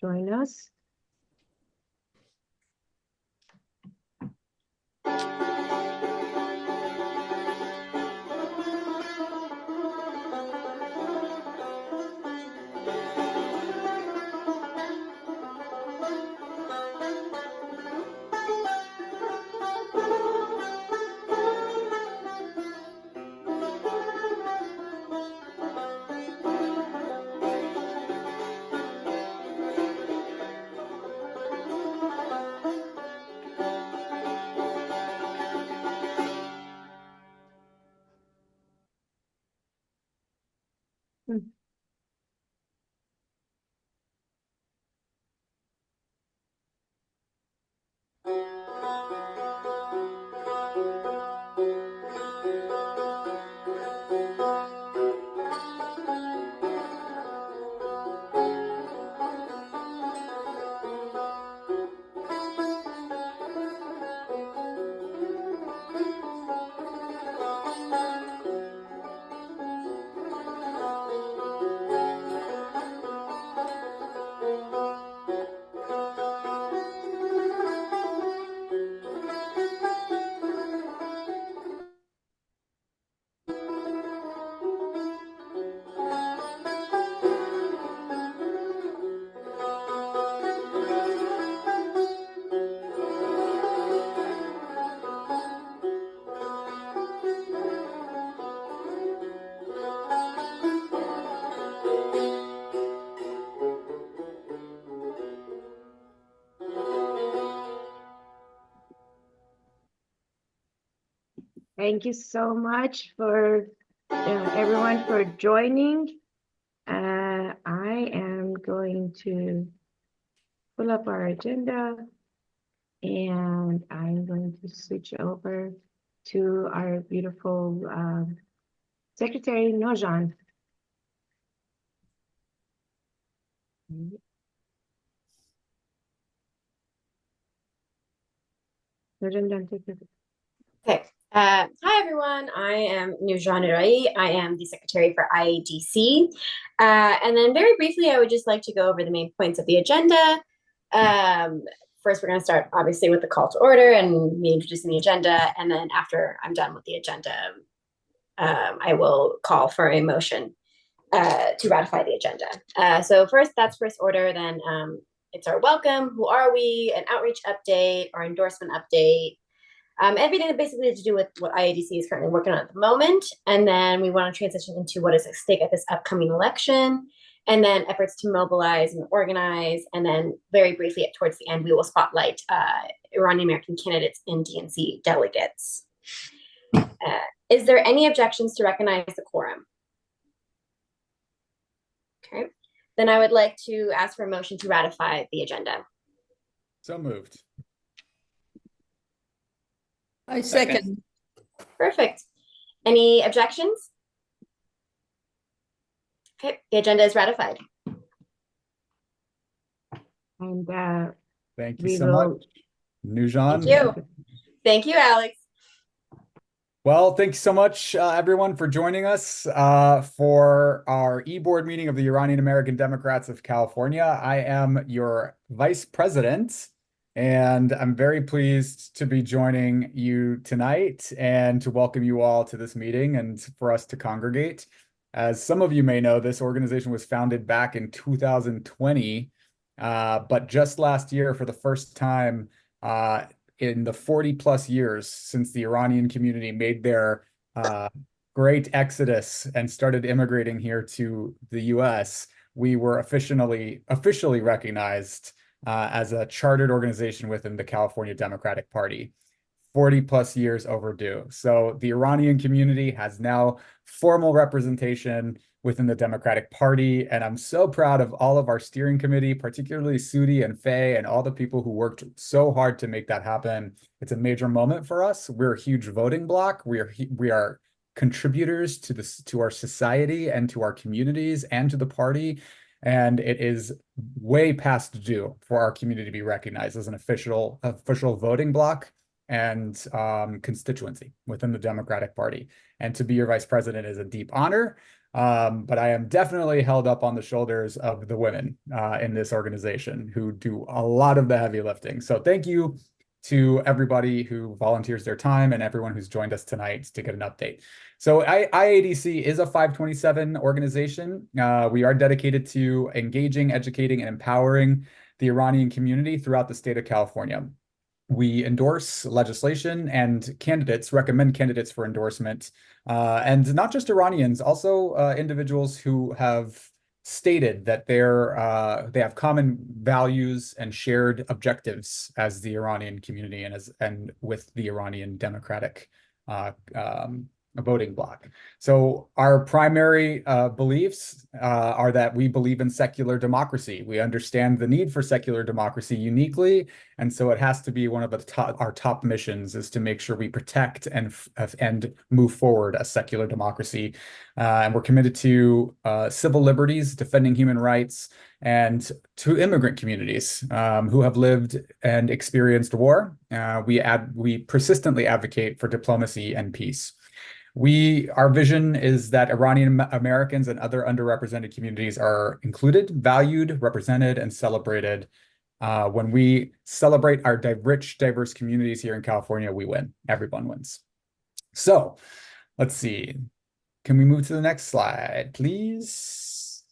join us. Thank you so much for everyone for joining. I am going to pull up our agenda and I'm going to switch over to our beautiful Secretary Nojan. Nojan, don't take it. Okay. Hi, everyone. I am Nurjan Irai. I am the Secretary for IADC. And then very briefly, I would just like to go over the main points of the agenda. First, we're going to start, obviously, with the call to order and me introducing the agenda. And then after I'm done with the agenda, I will call for a motion to ratify the agenda. So first, that's first order. Then it's our welcome. Who are we? An outreach update or endorsement update. Everything that basically has to do with what IADC is currently working on at the moment. And then we want to transition into what is at stake at this upcoming election. And then efforts to mobilize and organize. And then very briefly towards the end, we will spotlight Iranian American candidates and DNC delegates. Is there any objections to recognize the quorum? Okay. Then I would like to ask for a motion to ratify the agenda. So moved. I second. Perfect. Any objections? Okay, the agenda is ratified. And thank you so much, Nurjan. Thank you. Thank you, Alex. Well, thank you so much, everyone, for joining us for our e-board meeting of the Iranian American Democrats of California. I am your vice president, and I'm very pleased to be joining you tonight and to welcome you all to this meeting and for us to congregate. As some of you may know, this organization was founded back in 2020, but just last year, for the first time in the 40 plus years since the Iranian community made their great exodus and started immigrating here to the US, we were officially recognized as a chartered organization within the California Democratic Party. 40 plus years overdue. So the Iranian community has now formal representation within the Democratic Party. And I'm so proud of all of our steering committee, particularly Sudi and Faye and all the people who worked so hard to make that happen. It's a major moment for us. We're a huge voting bloc. We are contributors to our society and to our communities and to the party. And it is way past due for our community to be recognized as an official voting bloc and constituency within the Democratic Party. And to be your vice president is a deep honor. but I am definitely held up on the shoulders of the women in this organization who do a lot of the heavy lifting. So thank you to everybody who volunteers their time and everyone who's joined us tonight to get an update. So IADC is a 527 organization. We are dedicated to engaging, educating, and empowering the Iranian community throughout the state of California. We endorse legislation and recommend candidates for endorsement, and not just Iranians, also individuals who have stated that they have common values and shared objectives as the Iranian community and with the Iranian democratic voting bloc. So our primary beliefs are that we believe in secular democracy. We understand the need for secular democracy uniquely, and so it has to be one of our top missions is to make sure we protect and move forward a secular democracy. And we're committed to civil liberties, defending human rights, and to immigrant communities who have lived and experienced war. We persistently advocate for diplomacy and peace. Our vision is that Iranian Americans and other underrepresented communities are included, valued, represented, and celebrated. When we celebrate our rich, diverse communities here in California, we win. Everyone wins. So let's see. Can we move to the next slide, please?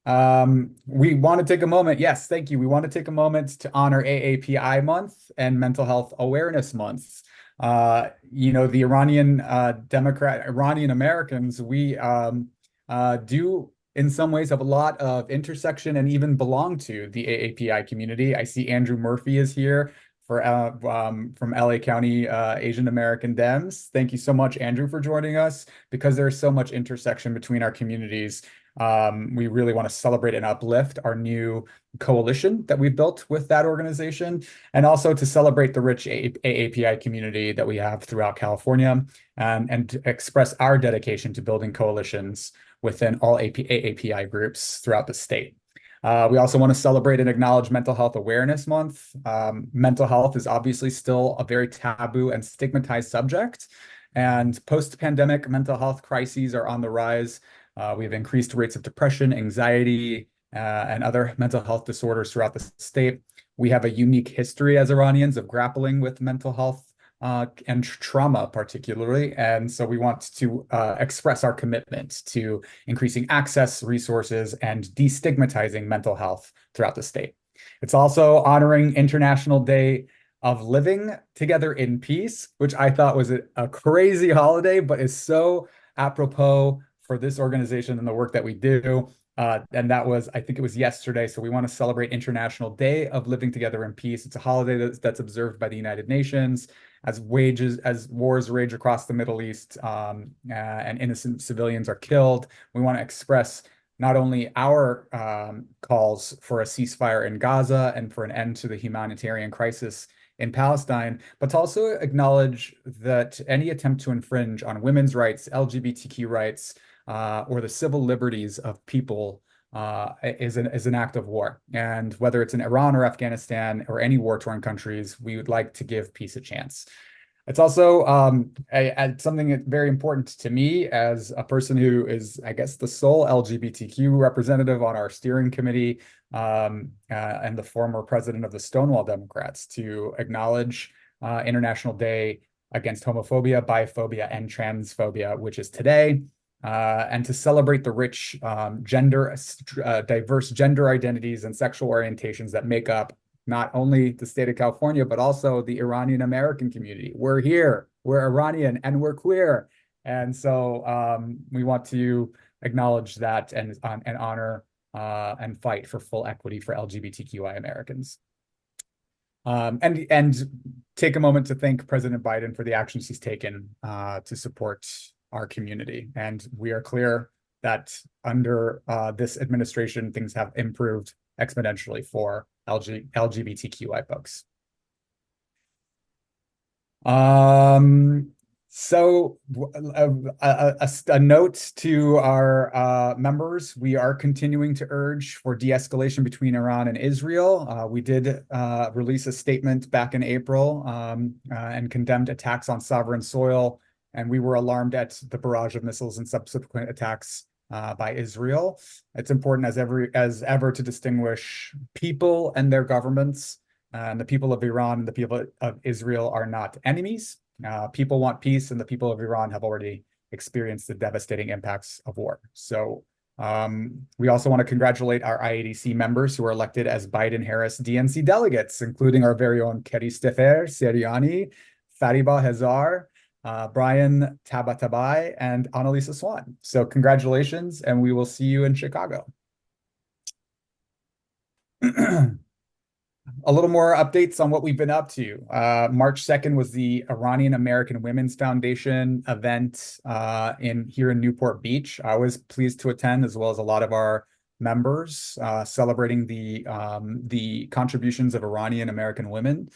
We want to take a moment. Yes, thank you. We want to take a moment to honor AAPI month and Mental Health Awareness Month. The Iranian Iranian Americans, we do in some ways have a lot of intersection and even belong to the AAPI community. I see Andrew Murphy is here from LA County Asian American Dems. Thank you so much, Andrew, for joining us. Because there's so much intersection between our communities, we really want to celebrate and uplift our new coalition that we built with that organization, and also to celebrate the rich AAPI community that we have throughout California, and to express our dedication to building coalitions within all AAPI groups throughout the state. We also want to celebrate and acknowledge Mental Health Awareness Month. Mental health is obviously still a very taboo and stigmatized subject, and post-pandemic mental health crises are on the rise. We have increased rates of depression, anxiety, and other mental health disorders throughout the state. We have a unique history as Iranians of grappling with mental health and trauma particularly. And so we want to express our commitment to increasing access, resources, and destigmatizing mental health throughout the state. It's also honoring International Day of Living Together in Peace, which I thought was a crazy holiday, but is so apropos for this organization and the work that we do. And that was, I think it was yesterday. So we want to celebrate International Day of Living Together in Peace. It's a holiday that's observed by the United Nations as wars rage across the Middle East, and innocent civilians are killed. We want to express not only our calls for a ceasefire in Gaza and for an end to the humanitarian crisis in Palestine, but to also acknowledge that any attempt to infringe on women's rights, LGBTQ rights, or the civil liberties of people is an act of war. And whether it's in Iran or Afghanistan or any war-torn countries, we would like to give peace a chance. It's also something that's very important to me as a person who is, I guess, the sole LGBTQ representative on our steering committee, and the former president of the Stonewall Democrats, to acknowledge International Day Against Homophobia, Biphobia, and Transphobia, which is today. And to celebrate the rich diverse gender identities and sexual orientations that make up not only the state of California, but also the Iranian American community. We're here, we're Iranian, and we're queer. And so we want to acknowledge that and honor and fight for full equity for LGBTQI Americans. And take a moment to thank President Biden for the actions he's taken to support our community. And we are clear that under this administration, things have improved exponentially for LGBTQI folks. So a note to our members, we are continuing to urge for de-escalation between Iran and Israel. We did release a statement back in April and condemned attacks on sovereign soil and we were alarmed at the barrage of missiles and subsequent attacks by Israel. It's important as ever to distinguish people and their governments. And the people of Iran and the people of Israel are not enemies. People want peace, and the people of Iran have already experienced the devastating impacts of war. So we also want to congratulate our IADC members who were elected as Biden-Harris DNC delegates, including our very own Keri Stefer Seriani, Fariba Hazar, Brian Tabatabai, and Annalisa Swan. So congratulations, and we will see you in Chicago. A little more updates on what we've been up to. March 2nd was the Iranian American Women's Foundation event here in Newport Beach. I was pleased to attend, as well as a lot of our members, celebrating the contributions of Iranian American women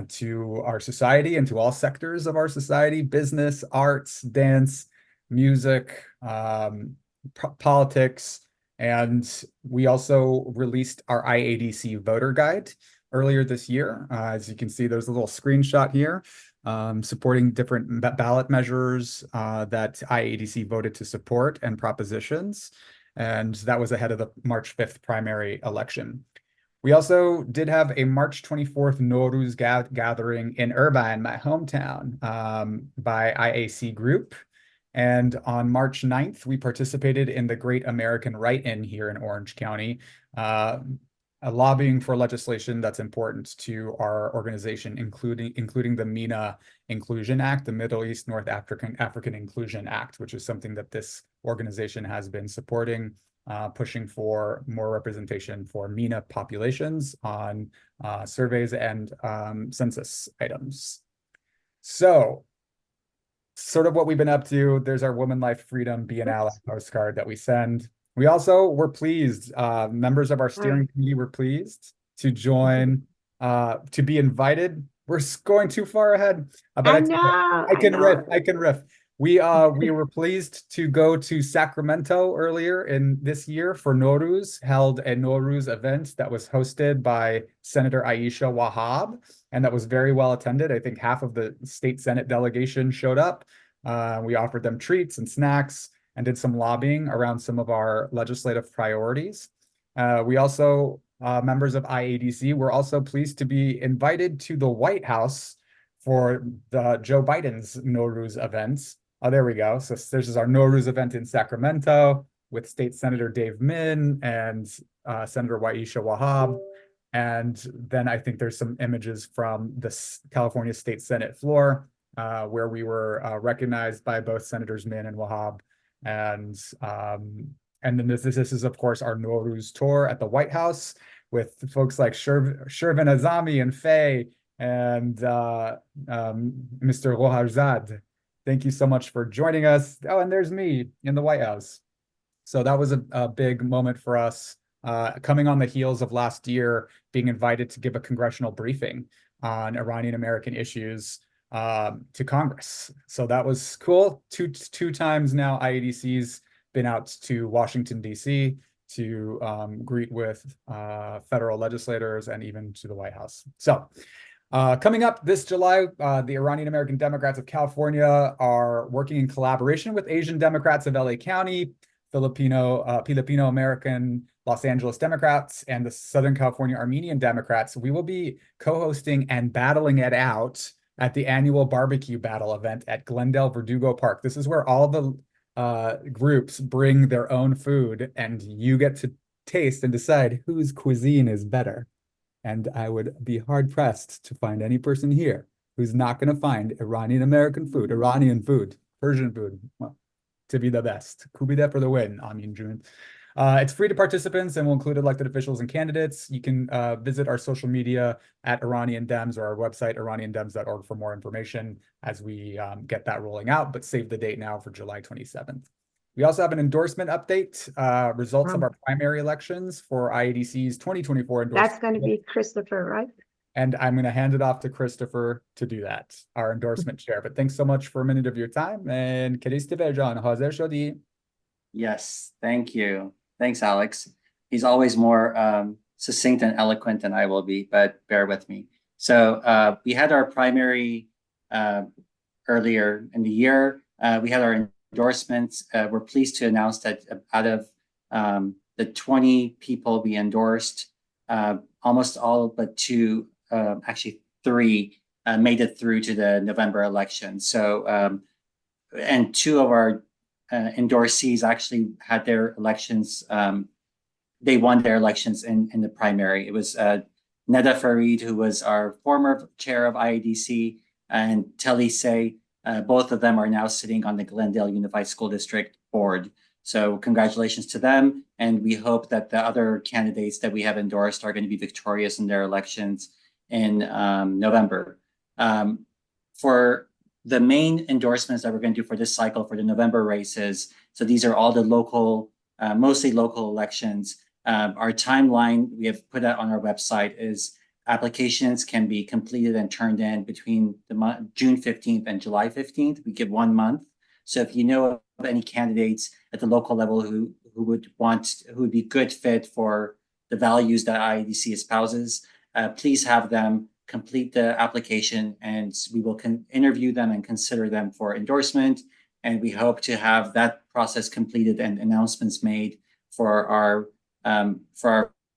to our society and to all sectors of our society: business, arts, dance, music, politics. And we also released our IADC voter guide earlier this year. As you can see, there's a little screenshot here supporting different ballot measures that IADC voted to support and propositions. And that was ahead of the March 5th primary election. We also did have a March 24th Nowruz gathering in Irvine, my hometown, by IAC Group. And on March 9th, we participated in the Great American Write-In here in Orange County, lobbying for legislation that's important to our organization, including the MENA Inclusion Act, the Middle East North African Inclusion Act, which is something that this organization has been supporting, pushing for more representation for MENA populations on surveys and census items. So, sort of what we've been up to. There's our Woman Life Freedom Be an Ally postcard that we send. We also were pleased, members of our steering committee were pleased to join, to be invited. We're going too far ahead. But I can riff. We were pleased to go to Sacramento earlier in this year for Nowruz, held a Nowruz event that was hosted by Senator Aisha Wahab, and that was very well attended. I think half of the state Senate delegation showed up. We offered them treats and snacks and did some lobbying around some of our legislative priorities. We also, members of IADC, were also pleased to be invited to the White House for the Joe Biden's Nowruz events. Oh, there we go. So this is our Nowruz event in Sacramento with State Senator Dave Min and Senator Aisha Wahab. And then I think there's some images from the California State Senate floor where we were recognized by both Senators Min and Wahab. And then this is, of course, our Nowruz tour at the White House with folks like Shervin Azami and Faye and Mr. Roharzad. Thank you so much for joining us. Oh, and there's me in the White House. So that was a big moment for us, coming on the heels of last year, being invited to give a congressional briefing on Iranian American issues to Congress. So that was cool. Two times now, IADC's been out to Washington, D.C. to greet with federal legislators and even to the White House. So coming up this July, the Iranian American Democrats of California are working in collaboration with Asian Democrats of LA County, Filipino American Los Angeles Democrats, and the Southern California Armenian Democrats. We will be co-hosting and battling it out at the annual barbecue battle event at Glendale Verdugo Park. This is where all the groups bring their own food, and you get to taste and decide whose cuisine is better. And I would be hard-pressed to find any person here who's not going to find Iranian food, Persian food, well, to be the best. Kubida for the win, Amin Jun. It's free to participants and will include elected officials and candidates. You can visit our social media at Iranian Dems or our website, iraniandems.org, for more information as we get that rolling out, but save the date now for July 27th. We also have an endorsement update, results of our primary elections for IADC's 2024 endorsement. That's going to be Christopher, right? And I'm going to hand it off to Christopher to do that, our endorsement chair. But thanks so much for a minute of your time. And Christopher John, hazır shodi. Yes, thank you. Thanks, Alex. He's always more succinct and eloquent than I will be, but bear with me. So we had our primary earlier in the year. We had our endorsements. We're pleased to announce that out of the 20 people we endorsed, almost all but two, actually three, made it through to the November election. So, and two of our endorsees actually had their elections. They won their elections in the primary. It was Neda Farid, who was our former chair of IADC, and Telly Say. Both of them are now sitting on the Glendale Unified School District board. So congratulations to them. And we hope that the other candidates that we have endorsed are going to be victorious in their elections in November. For the main endorsements that we're going to do for this cycle for the November races, so these are all the local, mostly local elections. Our timeline we have put out on our website is applications can be completed and turned in between the June 15th and July 15th. We give 1 month. So if you know of any candidates at the local level who would be good fit for the values that IADC espouses, please have them complete the application, and we will interview them and consider them for endorsement. And we hope to have that process completed and announcements made for our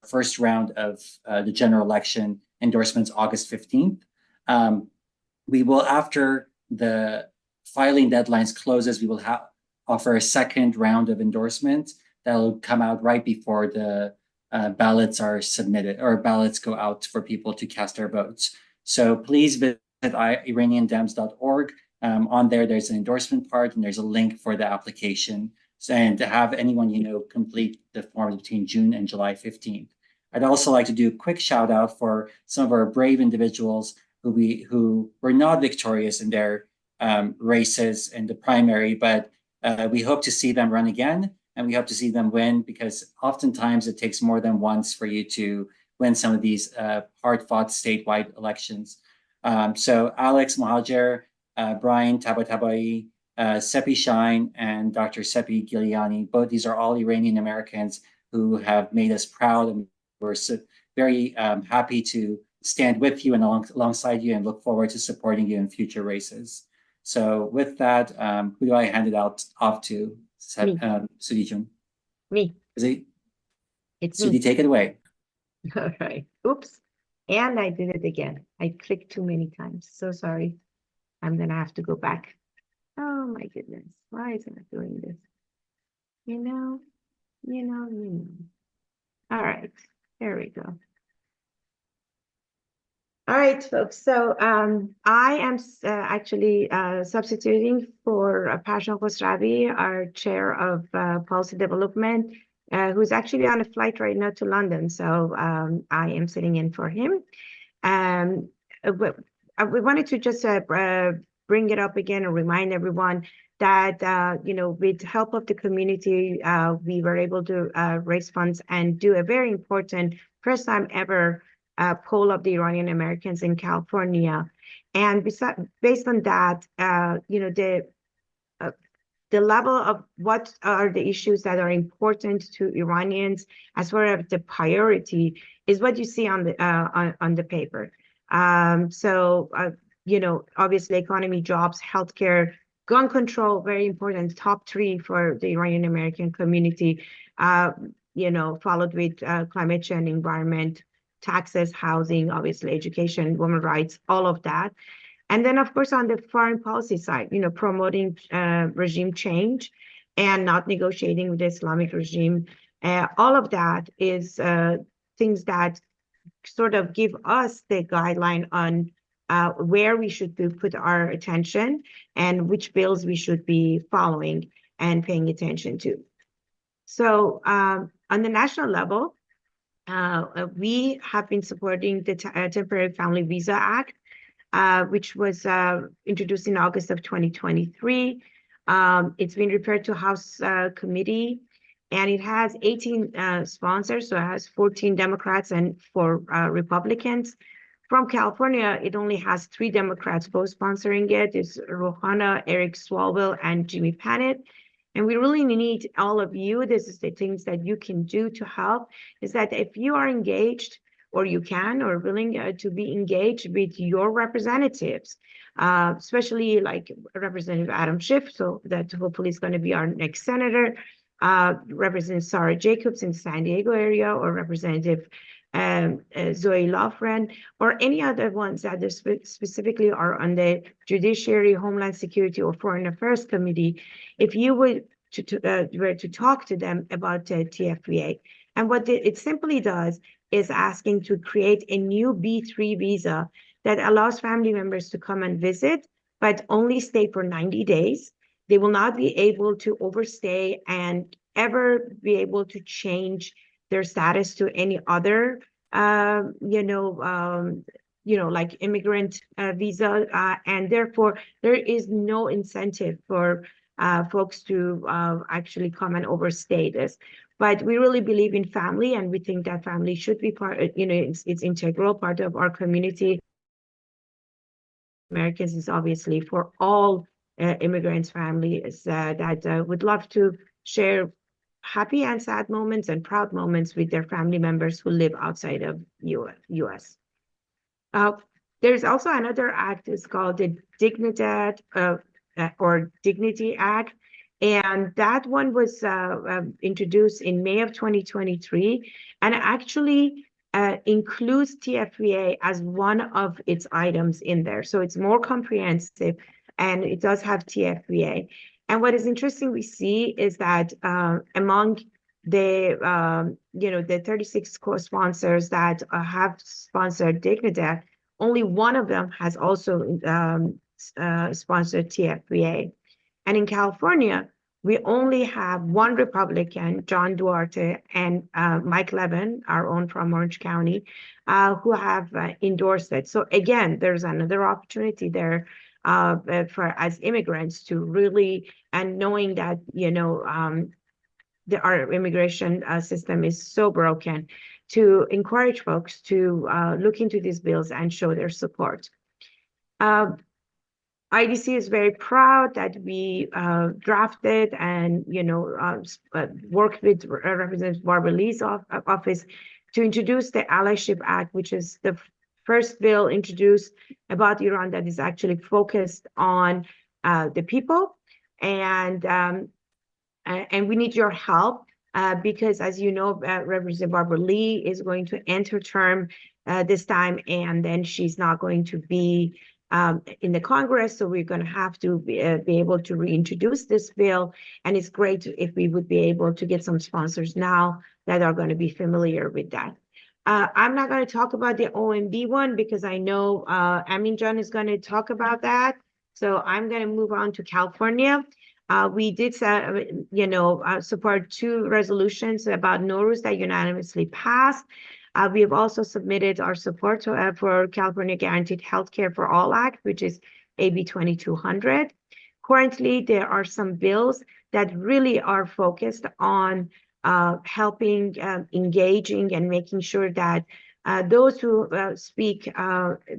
first round of the general election endorsements August 15th. We will, after the filing deadlines closes, we will offer a second round of endorsements that will come out right before the ballots are submitted or ballots go out for people to cast their votes. So please visit iraniandems.org. On there, there's an endorsement part and there's a link for the application. And to have anyone you know complete the forms between June and July 15th. I'd also like to do a quick shout out for some of our brave individuals who were not victorious in their races in the primary, but we hope to see them run again, and we hope to see them win, because oftentimes it takes more than once for you to win some of these hard-fought statewide elections. So Alex Mohajer, Brian Tabatabai, Sepi Shine, and Dr. Sepi Giuliani. Both these are all Iranian Americans who have made us proud, and we're very happy to stand with you and alongside you, and look forward to supporting you in future races. So with that, who do I hand it off to? Sudi Jun. Me. It's Sudi, me. take it away. All right. Oops. And I did it again. I clicked too many times. So sorry. I'm gonna have to go back. Oh my goodness. Why is it not doing this? You know. All right. There we go. All right, folks. So I am actually substituting for Pasha Khosravi, our chair of policy development, who's actually on a flight right now to London. So I am sitting in for him. We wanted to just bring it up again and remind everyone that with help of the community, we were able to raise funds and do a very important, first time ever, poll of the Iranian Americans in California. And based on that, the level of what are the issues that are important to Iranians as far as the priority is what you see on the paper. Obviously economy, jobs, healthcare, gun control, very important, top 3 for the Iranian American community, followed with climate change, environment, taxes, housing, obviously education, women's rights, all of that. And then, of course, on the foreign policy side, promoting regime change and not negotiating with the Islamic regime. All of that is things that sort of give us the guideline on where we should put our attention and which bills we should be following and paying attention to. So on the national level, we have been supporting the Temporary Family Visa Act, which was introduced in August of 2023. It's been referred to House Committee, and it has 18 sponsors, so it has 14 Democrats and 4 Republicans. From California, it only has 3 Democrats both sponsoring it. It's Rouhana, Eric Swalwell, and Jimmy Panet. And we really need all of you. This is the things that you can do to help, is that if you are engaged, or you can, or willing to be engaged with your representatives, especially like Representative Adam Schiff, so that hopefully is going to be our next senator, Representative Sarah Jacobs in the San Diego area, or Representative Zoe Lofgren, or any other ones that are specifically are on the Judiciary, Homeland Security, or Foreign Affairs Committee, if you were to talk to them about TFVA. And what it simply does is asking to create a new B3 visa that allows family members to come and visit, but only stay for 90 days. They will not be able to overstay and ever be able to change their status to any other, like immigrant visa. And therefore, there is no incentive for folks to actually come and overstay this. But we really believe in family, and we think that family should be part, it's integral part of our community. Americans is obviously for all immigrants' families that would love to share happy and sad moments and proud moments with their family members who live outside of U.S. There's also another act, it's called the Dignidad or Dignity Act. And that one was introduced in May of 2023, and actually includes TFVA as one of its items in there. So it's more comprehensive, and it does have TFVA. And what is interesting we see is that among the the 36 co-sponsors that have sponsored Dignidad, only one of them has also sponsored TFVA. And in California, we only have one Republican, John Duarte, and Mike Levin, our own from Orange County, who have endorsed it. So again, there's another opportunity there for as immigrants to really, and knowing that our immigration system is so broken, to encourage folks to look into these bills and show their support. IDC is very proud that we drafted and worked with Representative Barbara Lee's office to introduce the Allyship Act, which is the first bill introduced about Iran that is actually focused on the people, and we need your help because, as you know, Representative Barbara Lee is going to end her term this time, and then she's not going to be in the Congress, so we're going to have to be able to reintroduce this bill. And it's great if we would be able to get some sponsors now that are going to be familiar with that. I'm not going to talk about the OMB one because I know Amin John is going to talk about that. So I'm going to move on to California. We did support 2 resolutions about Nowruz that unanimously passed. We have also submitted our support for California Guaranteed Healthcare for All Act, which is AB 2200. Currently, there are some bills that really are focused on helping, engaging, and making sure that those who speak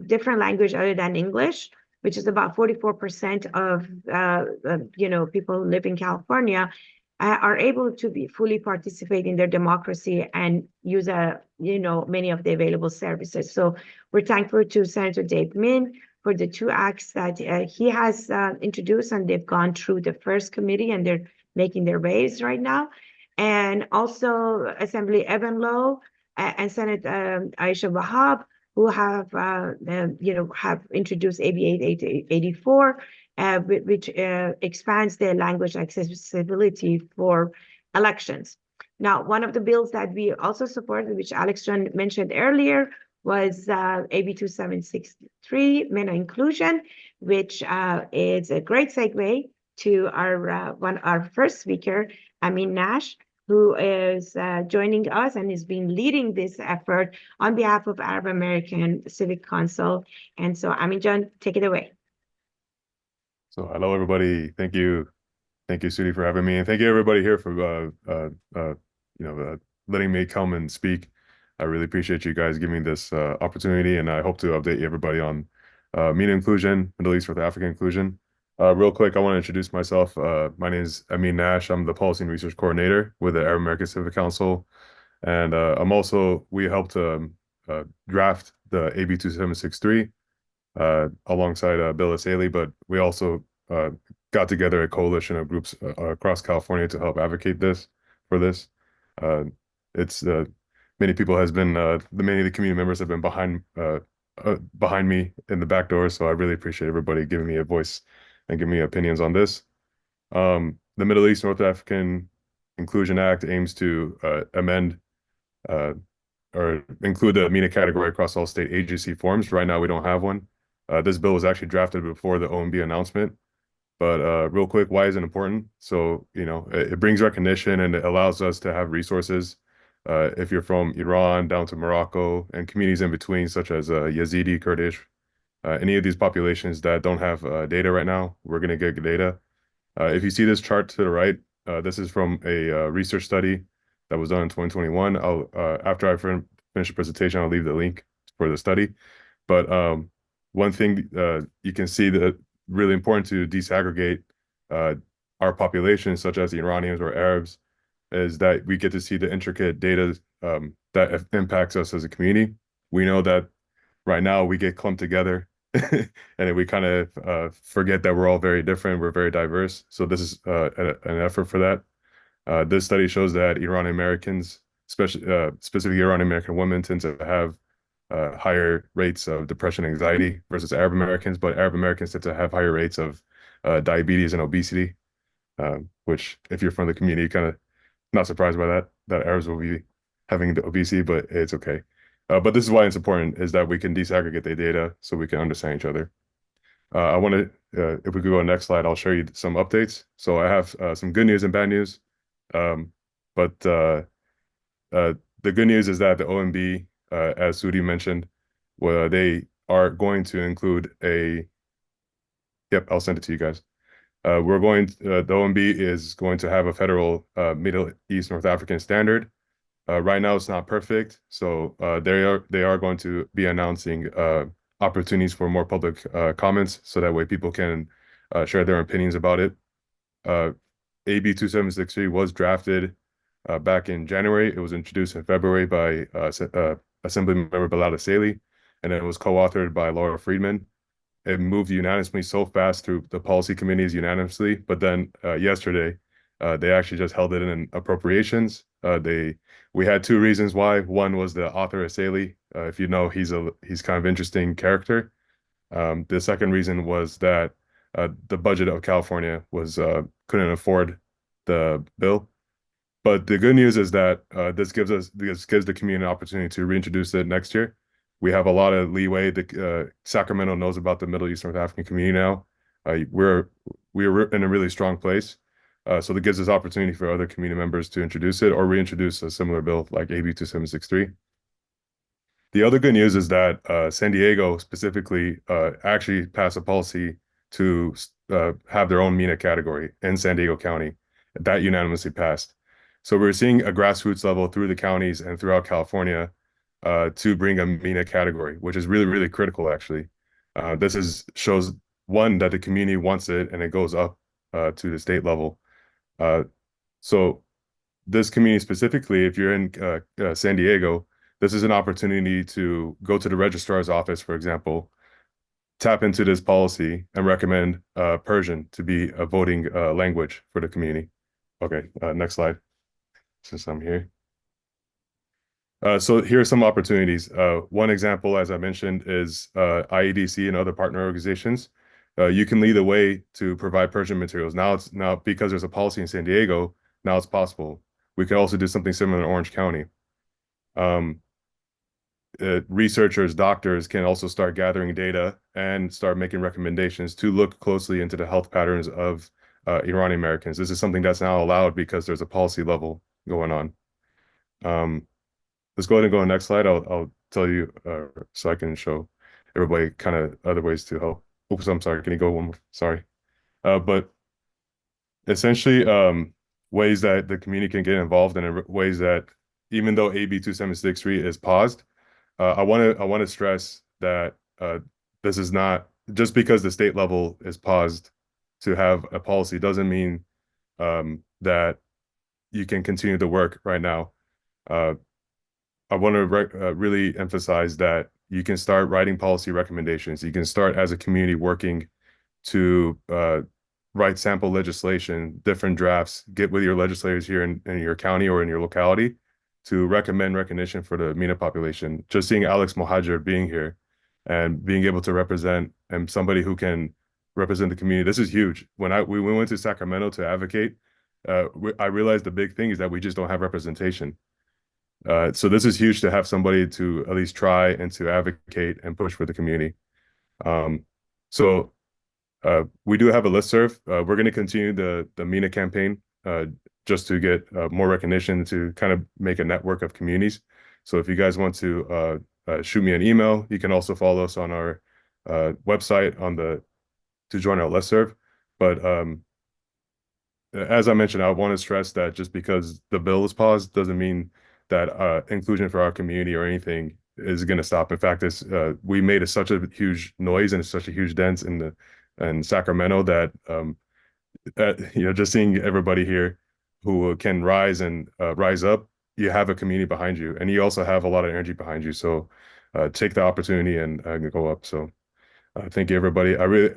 different language other than English, which is about 44% of people who live in California, are able to be fully participate in their democracy and use many of the available services. So we're thankful to Senator Dave Min for the 2 acts that he has introduced, and they've gone through the first committee and they're making their ways right now. And also Assembly Evan Lowe and Senate Aisha Wahab, who have introduced AB 884, which expands the language accessibility for elections. Now, one of the bills that we also supported, which Alex John mentioned earlier, was AB 2763, MENA inclusion, which is a great segue to our first speaker, Amin Nash, who is joining us and has been leading this effort on behalf of Arab American Civic Council. And so, Amin John, take it away. So hello, everybody. Thank you, Sudi, for having me, and thank you everybody here for letting me come and speak. I really appreciate you guys giving me this opportunity, and I hope to update everybody on MENA inclusion, Middle East North Africa inclusion. Real quick, I want to introduce myself. My name is Amin Nash. I'm the Policy and Research Coordinator with the Arab American Civic Council, and we helped draft the AB 2763. alongside Bill Asaley, but we also got together a coalition of groups across California to help advocate for this. Uh, it's many people has been many of the community members have been behind me in the back door, so I really appreciate everybody giving me a voice and giving me opinions on this. The Middle East North African Inclusion Act aims to amend or include the MENA category across all state agency forms. Right now, we don't have one. This bill was actually drafted before the OMB announcement. But real quick, why is it important? So, it brings recognition and it allows us to have resources. If you're from Iran down to Morocco and communities in between, such as Yazidi, Kurdish, any of these populations that don't have data right now, we're going to get data. If you see this chart to the right, this is from a research study that was done in 2021. After I finish the presentation, I'll leave the link for the study. But one thing you can see that really important to disaggregate our population, such as the Iranians or Arabs, is that we get to see the intricate data that impacts us as a community. We know that right now we get clumped together and we kind of forget that we're all very different, we're very diverse. So this is an effort for that. This study shows that Iranian Americans, specifically Iranian American women, tend to have higher rates of depression and anxiety versus Arab Americans, but Arab Americans tend to have higher rates of diabetes and obesity, which if you're from the community, kind of not surprised by that Arabs will be having the obesity, but it's okay. But this is why it's important, is that we can disaggregate the data so we can understand each other. I want to, if we could go to the next slide, I'll show you some updates. So I have some good news and bad news. But the good news is that the OMB, as Sudi mentioned, well, they are going to include yep, I'll send it to you guys. The OMB is going to have a federal Middle East North African standard. Right now, it's not perfect, so they are going to be announcing opportunities for more public comments, so that way people can share their opinions about it. AB 2763 was drafted back in January. It was introduced in February by Assemblymember Bilal Asaley, and it was co-authored by Laura Friedman. It moved unanimously so fast through the policy committees unanimously, but then yesterday, they actually just held it in appropriations. We had two reasons why. One was the author Asaley. If you know, he's kind of interesting character. The second reason was that the budget of California couldn't afford the bill. But the good news is that this gives the community an opportunity to reintroduce it next year. We have a lot of leeway. Sacramento knows about the Middle East North African community now. We're in a really strong place. So that gives us opportunity for other community members to introduce it or reintroduce a similar bill like AB 2763. The other good news is that San Diego specifically actually passed a policy to have their own MENA category in San Diego County. That unanimously passed. So we're seeing a grassroots level through the counties and throughout California to bring a MENA category, which is really, really critical, actually. This shows, one, that the community wants it and it goes up to the state level. So this community specifically, if you're in San Diego, this is an opportunity to go to the registrar's office, for example, tap into this policy and recommend Persian to be a voting language for the community. Okay, next slide, since I'm here. So here are some opportunities. One example, as I mentioned, is IADC and other partner organizations. You can lead the way to provide Persian materials. Now because there's a policy in San Diego, now it's possible. We could also do something similar in Orange County. Researchers, doctors can also start gathering data and start making recommendations to look closely into the health patterns of Iranian Americans. This is something that's now allowed because there's a policy level going on. Let's go ahead and go to the next slide. I'll tell you so I can show everybody kind of other ways to help. Oops, I'm sorry. Can you go one more? Sorry. But essentially, ways that the community can get involved and ways that even though AB 2763 is paused, I want to stress that this is not just because the state level is paused to have a policy doesn't mean that you can continue to work right now. I want to really emphasize that you can start writing policy recommendations. You can start as a community working to write sample legislation, different drafts, get with your legislators here in your county or in your locality to recommend recognition for the MENA population. Just seeing Alex Mohajir being here and being able to represent and somebody who can represent the community, this is huge. When we went to Sacramento to advocate, I realized the big thing is that we just don't have representation. So this is huge to have somebody to at least try and to advocate and push for the community. So we do have a listserv. We're going to continue the MENA campaign just to get more recognition, to kind of make a network of communities. So if you guys want to shoot me an email, you can also follow us on our website to join our listserv. But as I mentioned, I want to stress that just because the bill is paused doesn't mean that inclusion for our community or anything is going to stop. In fact, we made such a huge noise and such a huge dent in Sacramento that just seeing everybody here who can rise up, you have a community behind you, and you also have a lot of energy behind you. So take the opportunity and go up. So thank you, everybody. I really,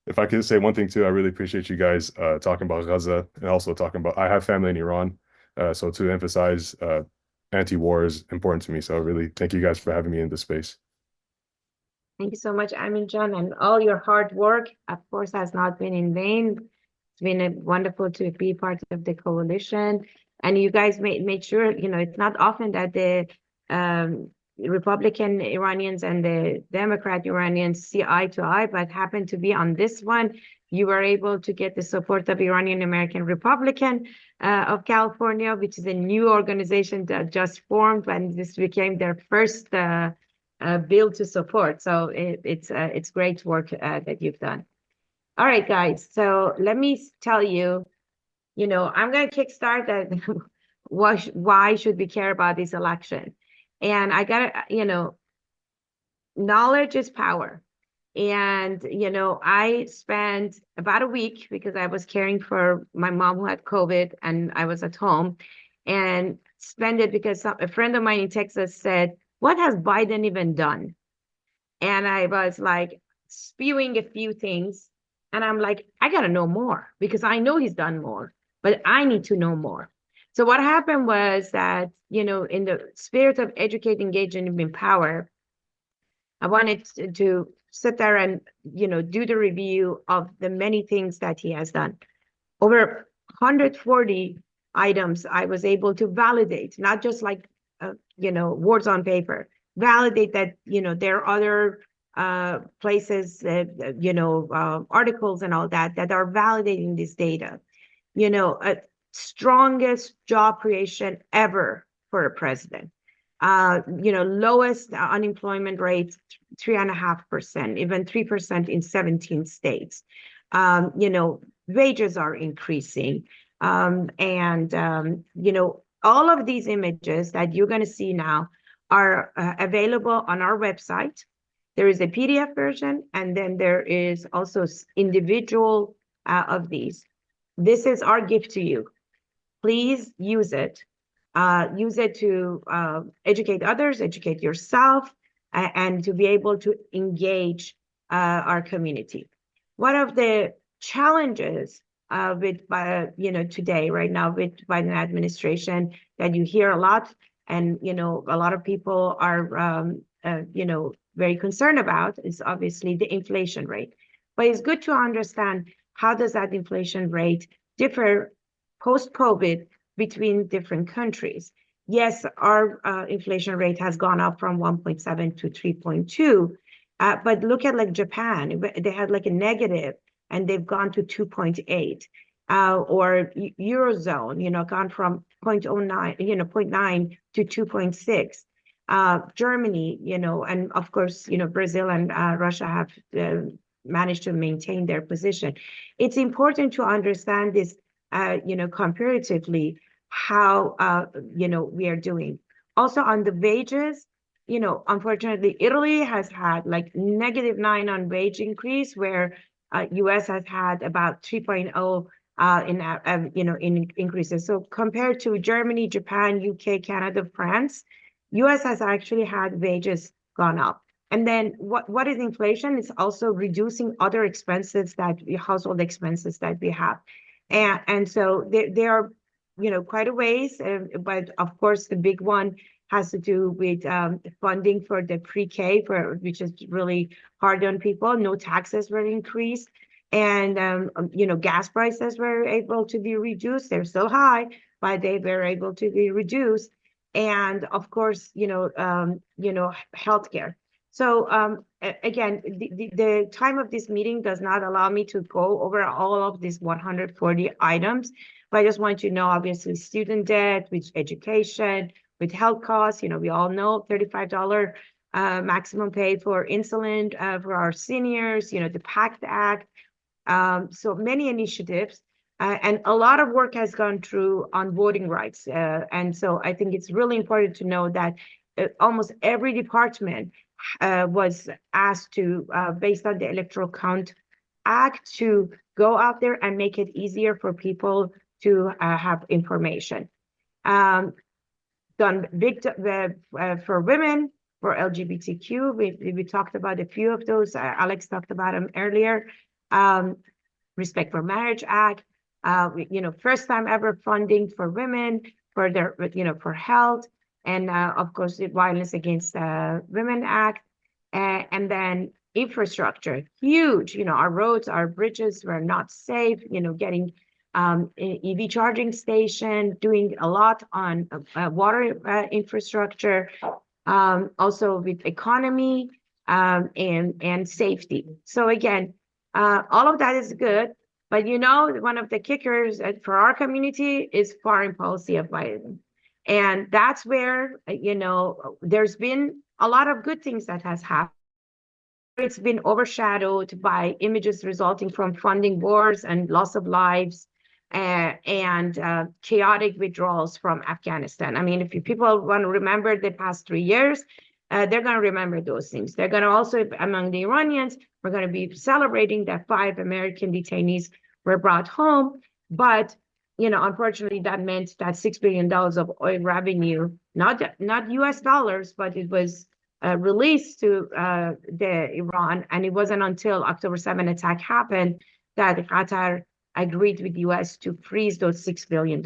if I could say one thing too, I really appreciate you guys talking about Gaza and also talking about, I have family in Iran. So to emphasize anti-war is important to me. So I really thank you guys for having me in this space. Thank you so much, Amin John, and all your hard work, of course, has not been in vain. It's been wonderful to be part of the coalition. And you guys made sure, it's not often that the Republican Iranians and the Democrat Iranians see eye to eye, but happen to be on this one. You were able to get the support of Iranian American Republican of California, which is a new organization that just formed, and this became their first bill to support. So it's great work that you've done. All right, guys. So let me tell you, I'm going to kickstart that. Why should we care about this election? And I got to, knowledge is power. And, I spent about a week because I was caring for my mom who had COVID and I was at home, and spent it because a friend of mine in Texas said, "What has Biden even done?" And I was like spewing a few things. And I'm like, I got to know more because I know he's done more, but I need to know more. So what happened was that, in the spirit of educate, engage, and empower, I wanted to sit there and, do the review of the many things that he has done. Over 140 items I was able to validate, not just like, words on paper, validate that, there are other places, articles and all that are validating this data. Strongest job creation ever for a president. Lowest unemployment rate, 3.5%, even 3% in 17 states. Wages are increasing. All of these images that you're going to see now are available on our website. There is a PDF version, and then there is also individual of these. This is our gift to you. Please use it. Use it to educate others, educate yourself, and to be able to engage our community. One of the challenges with today, right now, with Biden administration that you hear a lot, and a lot of people are very concerned about is obviously the inflation rate. But it's good to understand how does that inflation rate differ post-COVID between different countries. Yes, our inflation rate has gone up from 1.7 to 3.2, but look at like Japan, they had like a negative and they've gone to 2.8, or Eurozone, gone from 0.09, 0.9 to 2.6. Germany, and of course, Brazil and Russia have managed to maintain their position. It's important to understand this, comparatively, how, we are doing. Also on the wages, unfortunately, Italy has had like -9 on wage increase, where US has had about 3.0 in increases. So compared to Germany, Japan, UK, Canada, France, US has actually had wages gone up. And then what is inflation? It's also reducing other expenses household expenses that we have. And so there are, quite a ways, but of course the big one has to do with funding for the pre-K, which is really hard on people. No taxes were increased, and gas prices were able to be reduced. They're still high, but they were able to be reduced. And of course, healthcare. So again, the time of this meeting does not allow me to go over all of these 140 items, but I just want you to know, obviously, student debt, with education, with health costs, we all know $35 maximum pay for insulin for our seniors, the PACT Act. So many initiatives. And a lot of work has gone through on voting rights. And so I think it's really important to know that almost every department was asked to, based on the Electoral Count Act, to go out there and make it easier for people to have information. Done big for women, for LGBTQ. We talked about a few of those. Alex talked about them earlier. Respect for Marriage Act. First time ever funding for women, for their, for health. And of course, the Violence Against Women Act, and then infrastructure, huge. Our roads, our bridges were not safe. Getting EV charging station, doing a lot on water infrastructure, also with economy and safety. So again, all of that is good. But one of the kickers for our community is foreign policy of Biden. And that's where, there's been a lot of good things that has happened. It's been overshadowed by images resulting from funding wars and loss of lives and chaotic withdrawals from Afghanistan. I mean, if people want to remember the past 3 years, they're going to remember those things. They're going to also, among the Iranians, we're going to be celebrating that 5 American detainees were brought home. But unfortunately, that meant that $6 billion of oil revenue, not US dollars, but it was released to the Iran. And it wasn't until October 7 attack happened that Qatar agreed with the US to freeze those $6 billion.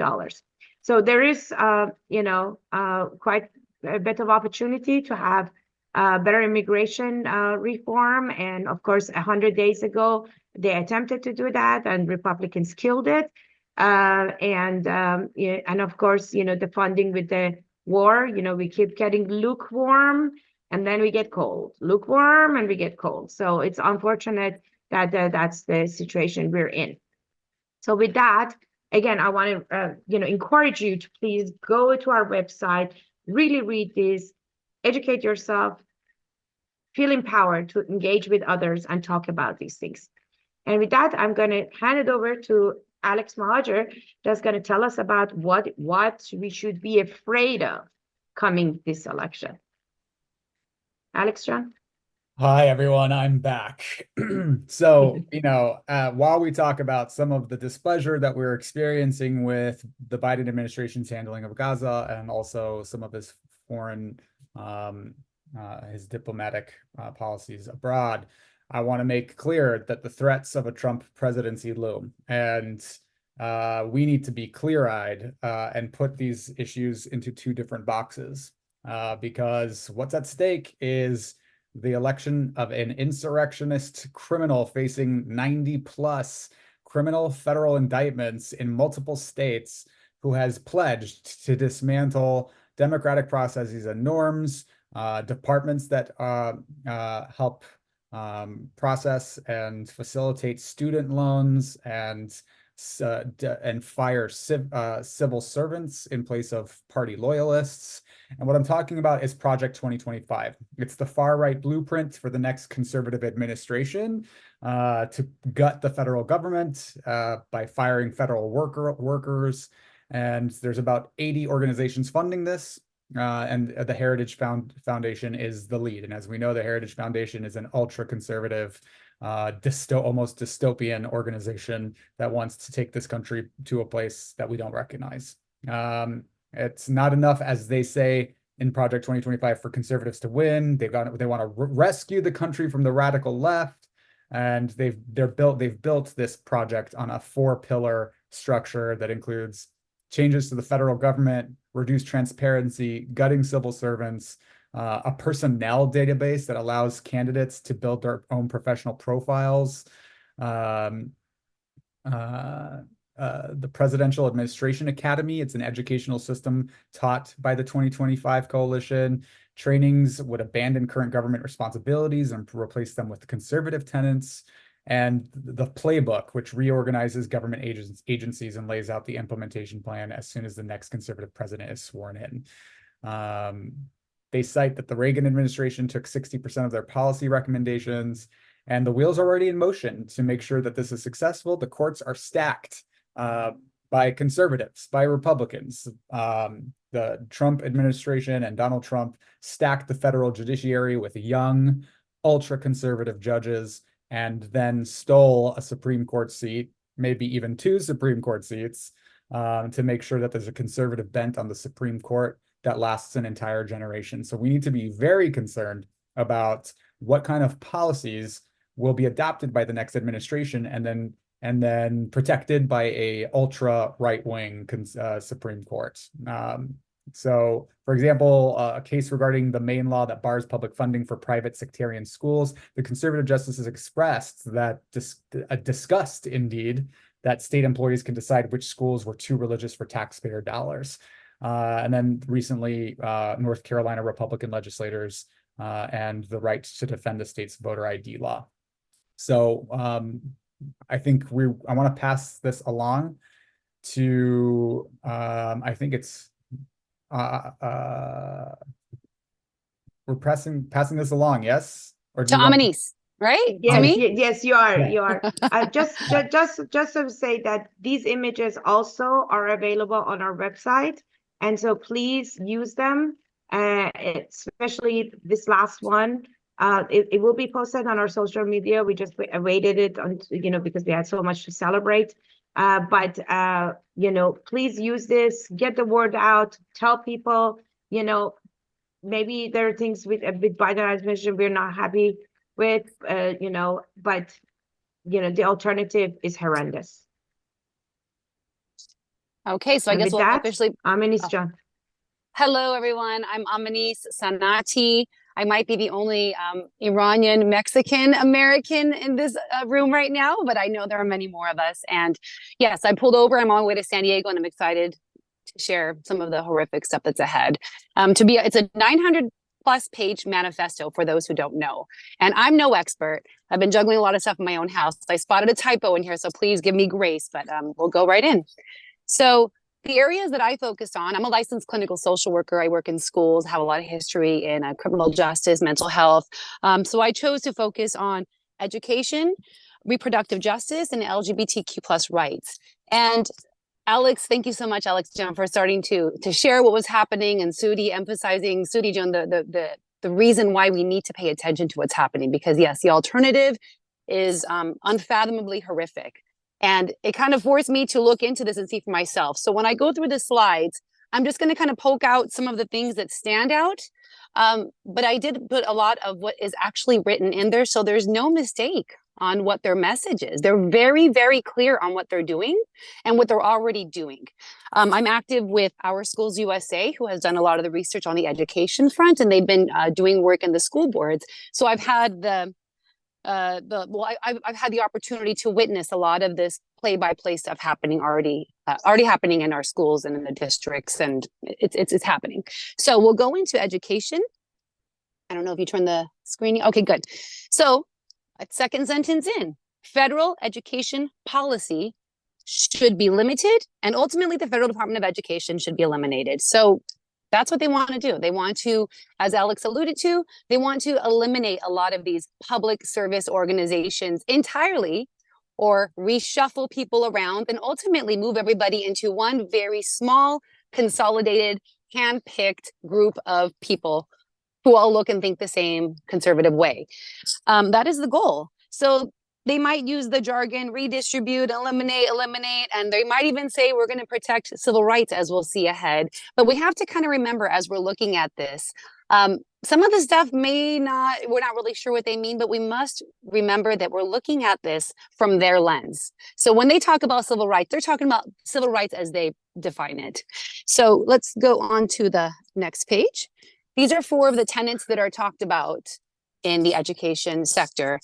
So there is, quite a bit of opportunity to have better immigration reform. And of course, 100 days ago, they attempted to do that and Republicans killed it. And of course, the funding with the war, we keep getting lukewarm and then we get cold, lukewarm and we get cold. So it's unfortunate that that's the situation we're in. So with that, again, I want to, encourage you to please go to our website, really read this, educate yourself, feel empowered to engage with others and talk about these things. And with that, I'm going to hand it over to Alex Mahajer, that's going to tell us about what we should be afraid of coming this election. Alex, John? Hi, everyone. I'm back. So, while we talk about some of the displeasure that we're experiencing with the Biden administration's handling of Gaza and also some of his foreign, his diplomatic policies abroad, I want to make clear that the threats of a Trump presidency loom. And we need to be clear-eyed and put these issues into 2 different boxes because what's at stake is the election of an insurrectionist criminal facing 90+ criminal federal indictments in multiple states who has pledged to dismantle democratic processes and norms, departments that help process and facilitate student loans and fire civil servants in place of party loyalists. And what I'm talking about is Project 2025. It's the far-right blueprint for the next conservative administration to gut the federal government by firing federal workers. And there's about 80 organizations funding this. And the Heritage Foundation is the lead. And as we know, the Heritage Foundation is an ultra-conservative, almost dystopian organization that wants to take this country to a place that we don't recognize. It's not enough, as they say, in Project 2025 for conservatives to win. They want to rescue the country from the radical left, and they've built this project on a 4-pillar structure that includes changes to the federal government, reduced transparency, gutting civil servants, a personnel database that allows candidates to build their own professional profiles, the Presidential Administration Academy. It's an educational system taught by the 2025 coalition. Trainings would abandon current government responsibilities and replace them with conservative tenets. And the playbook, which reorganizes government agencies and lays out the implementation plan as soon as the next conservative president is sworn in. They cite that the Reagan administration took 60% of their policy recommendations, and the wheels are already in motion to make sure that this is successful. The courts are stacked by conservatives, by Republicans. The Trump administration and Donald Trump stacked the federal judiciary with young, ultra-conservative judges, and then stole a Supreme Court seat, maybe even 2 Supreme Court seats, to make sure that there's a conservative bent on the Supreme Court that lasts an entire generation. So we need to be very concerned about what kind of policies will be adopted by the next administration and then protected by a ultra right-wing Supreme Court. So, for example, a case regarding the Maine law that bars public funding for private sectarian schools, the conservative justices expressed that a disgust, indeed, that state employees can decide which schools were too religious for taxpayer dollars. And then recently, North Carolina Republican legislators and the right to defend the state's voter ID law. So I think I want to pass this along to, I think it's, we're passing this along, yes? Or To Amanise, right? Yes, To me? yes, you are. Yeah. You are. Just to say that these images also are available on our website, and so please use them. Especially this last one. It will be posted on our social media. We just awaited it on, because we had so much to celebrate. But please use this, get the word out, tell people, maybe there are things with Biden administration we're not happy with, but the alternative is horrendous. Okay, so I And guess with we'll that, officially. Amanise John. Hello, everyone. I'm Amanise Sanati. I might be the only Iranian Mexican American in this room right now, but I know there are many more of us. And yes, I pulled over. I'm on my way to San Diego, and I'm excited to share some of the horrific stuff that's ahead. It's a 900+ page manifesto for those who don't know. And I'm no expert. I've been juggling a lot of stuff in my own house. I spotted a typo in here, so please give me grace, but we'll go right in. So the areas that I focus on, I'm a licensed clinical social worker. I work in schools, have a lot of history in criminal justice, mental health. So I chose to focus on education, reproductive justice, and LGBTQ+ rights. And Alex, thank you so much, Alex Joan, for starting to share what was happening, and Sudi emphasizing, Sudi Joan, the reason why we need to pay attention to what's happening, because yes, the alternative is unfathomably horrific. And it kind of forced me to look into this and see for myself. So when I go through the slides, I'm just going to kind of poke out some of the things that stand out. But I did put a lot of what is actually written in there, so there's no mistake on what their message is. They're very, very clear on what they're doing and what they're already doing. I'm active with Our Schools USA, who has done a lot of the research on the education front, and they've been doing work in the school boards. So I've had I've had the opportunity to witness a lot of this play-by-play stuff happening already happening in our schools and in the districts, and it's happening. So we'll go into education. I don't know if you turn the screen. Okay, good. So second sentence in, federal education policy should be limited, and ultimately the Federal Department of Education should be eliminated. So that's what they want to do. They want to, as Alex alluded to, they want to eliminate a lot of these public service organizations entirely, or reshuffle people around and ultimately move everybody into one very small, consolidated, hand-picked group of people who all look and think the same conservative way. That is the goal. So they might use the jargon redistribute, eliminate, and they might even say we're going to protect civil rights, as we'll see ahead. But we have to kind of remember as we're looking at this, some of the stuff we're not really sure what they mean, but we must remember that we're looking at this from their lens. So when they talk about civil rights, they're talking about civil rights as they define it. So let's go on to the next page. These are 4 of the tenets that are talked about in the education sector.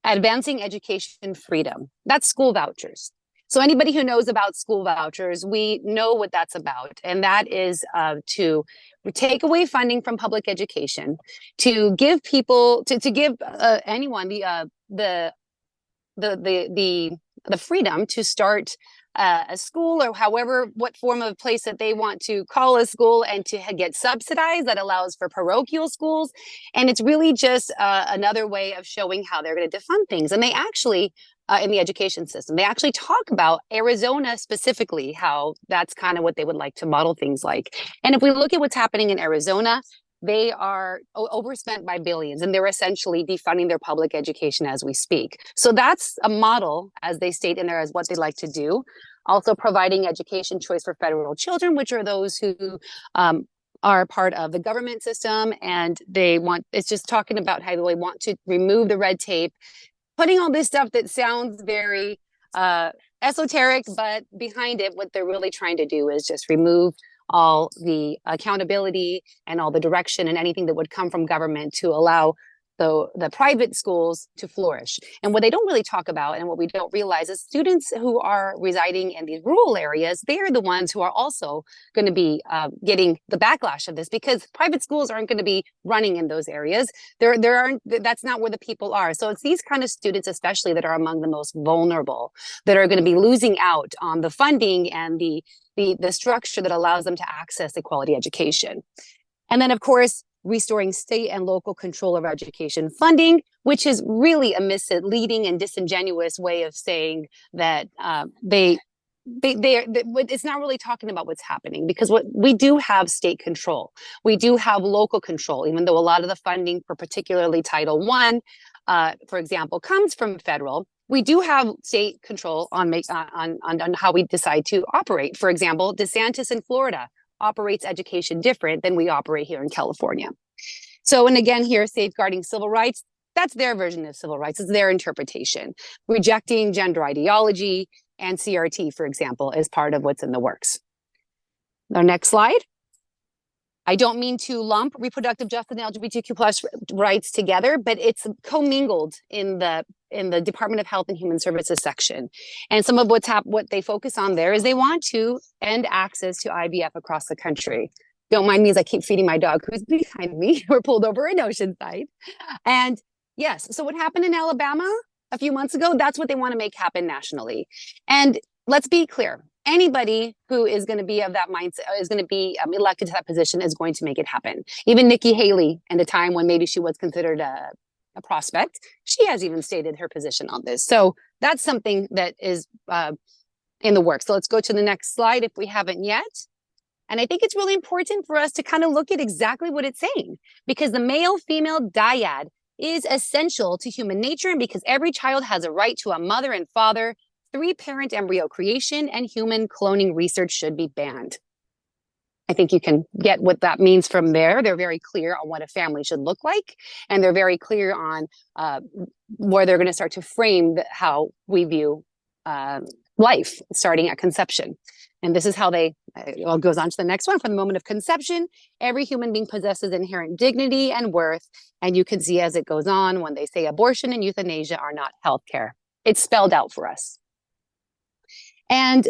Advancing education freedom. That's school vouchers. So anybody who knows about school vouchers, we know what that's about. And that is to take away funding from public education, to give people, to give anyone the freedom to start a school, or what form of place that they want to call a school, and to get subsidized. That allows for parochial schools. And it's really just another way of showing how they're going to defund things. And they actually, in the education system, they actually talk about Arizona specifically, how that's kind of what they would like to model things like. And if we look at what's happening in Arizona, they are overspent by billions, and they're essentially defunding their public education as we speak. So that's a model, as they state in there, as what they like to do. Also providing education choice for federal children, which are those who are part of the government system. And it's just talking about how they want to remove the red tape, putting all this stuff that sounds very esoteric, but behind it, what they're really trying to do is just remove all the accountability and all the direction and anything that would come from government to allow the private schools to flourish. And what they don't really talk about, and what we don't realize, is students who are residing in these rural areas, they're the ones who are also going to be getting the backlash of this, because private schools aren't going to be running in those areas. That's not where the people are. So it's these kind of students, especially, that are among the most vulnerable, that are going to be losing out on the funding and the structure that allows them to access a quality education. And then, of course, restoring state and local control of education funding, which is really a misleading and disingenuous way of saying that it's not really talking about what's happening, because we do have state control, we do have local control, even though a lot of the funding for particularly Title I, for example, comes from federal. We do have state control on how we decide to operate. For example, DeSantis in Florida operates education different than we operate here in California. So, and again here, safeguarding civil rights, that's their version of civil rights. It's their interpretation. Rejecting gender ideology and CRT, for example, is part of what's in the works. Our next slide. I don't mean to lump reproductive justice and LGBTQ plus rights together, but it's commingled in the Department of Health and Human Services section. And some of what they focus on there is they want to end access to IVF across the country. Don't mind me as I keep feeding my dog who's behind me. We're pulled over in Oceanside. And yes, so what happened in Alabama a few months ago, that's what they want to make happen nationally. And let's be clear. Anybody who is going to be of that mindset, is going to be elected to that position, is going to make it happen. Even Nikki Haley, at a time when maybe she was considered a prospect, she has even stated her position on this. So that's something that is in the works. So let's go to the next slide if we haven't yet. And I think it's really important for us to kind of look at exactly what it's saying, because the male-female dyad is essential to human nature, and because every child has a right to a mother and father, 3-parent embryo creation and human cloning research should be banned. I think you can get what that means from there. They're very clear on what a family should look like, and they're very clear on where they're going to start to frame how we view life, starting at conception. And this is how it goes on to the next one. From the moment of conception, every human being possesses inherent dignity and worth. And you can see as it goes on, when they say abortion and euthanasia are not healthcare, it's spelled out for us. And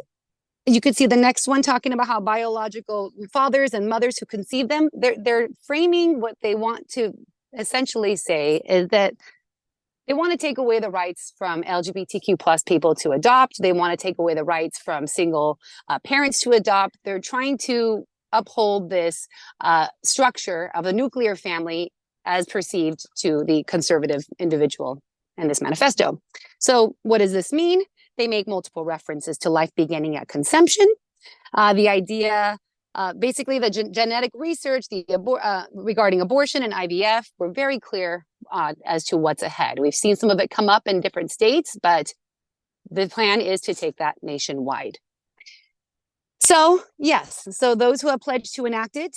you could see the next one talking about how biological fathers and mothers who conceive them, they're framing what they want to essentially say is that they want to take away the rights from LGBTQ plus people to adopt. They want to take away the rights from single parents to adopt. They're trying to uphold this structure of a nuclear family as perceived to the conservative individual in this manifesto. So what does this mean? They make multiple references to life beginning at conception. The idea, basically the genetic research regarding abortion and IVF were very clear as to what's ahead. We've seen some of it come up in different states, but the plan is to take that nationwide. So yes, so those who have pledged to enact it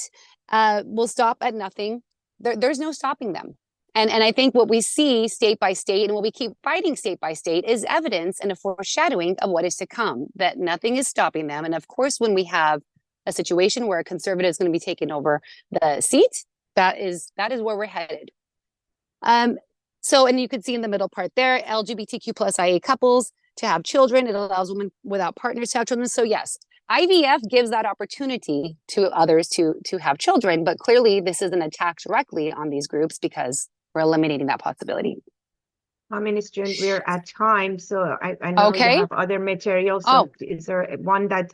will stop at nothing. There's no stopping them. And I think what we see state by state and what we keep fighting state by state is evidence and a foreshadowing of what is to come, that nothing is stopping them. And of course, when we have a situation where a conservative is going to be taking over the seat, that is where we're headed. So, and you can see in the middle part there, LGBTQ plus IA couples to have children. It allows women without partners to have children. So yes, IVF gives that opportunity to others to have children, but clearly this is an attack directly on these groups because we're eliminating that possibility. Minister, we're at time, so I know you have other materials. So is there one that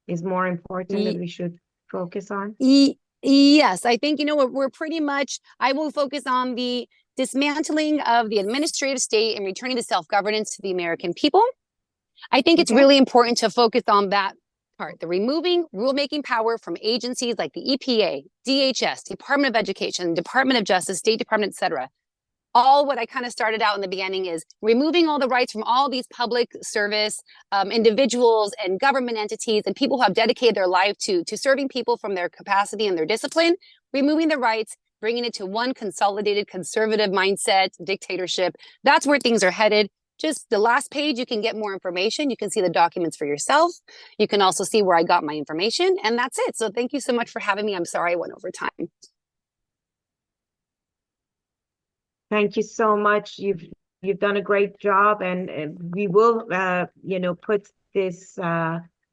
is more important that we should focus on? Yes, I think, we're pretty much, I will focus on the dismantling of the administrative state and returning to self-governance to the American people. I think it's really important to focus on that part, the removing rulemaking power from agencies like the EPA, DHS, Department of Education, Department of Justice, State Department, etc. All what I kind of started out in the beginning is removing all the rights from all these public service individuals and government entities and people who have dedicated their life to serving people from their capacity and their discipline, removing the rights, bringing it to one consolidated conservative mindset, dictatorship. That's where things are headed. Just the last page, you can get more information. You can see the documents for yourself. You can also see where I got my information, and that's it. So thank you so much for having me. I'm sorry I went over time. Thank you so much. You've done a great job, and we will put this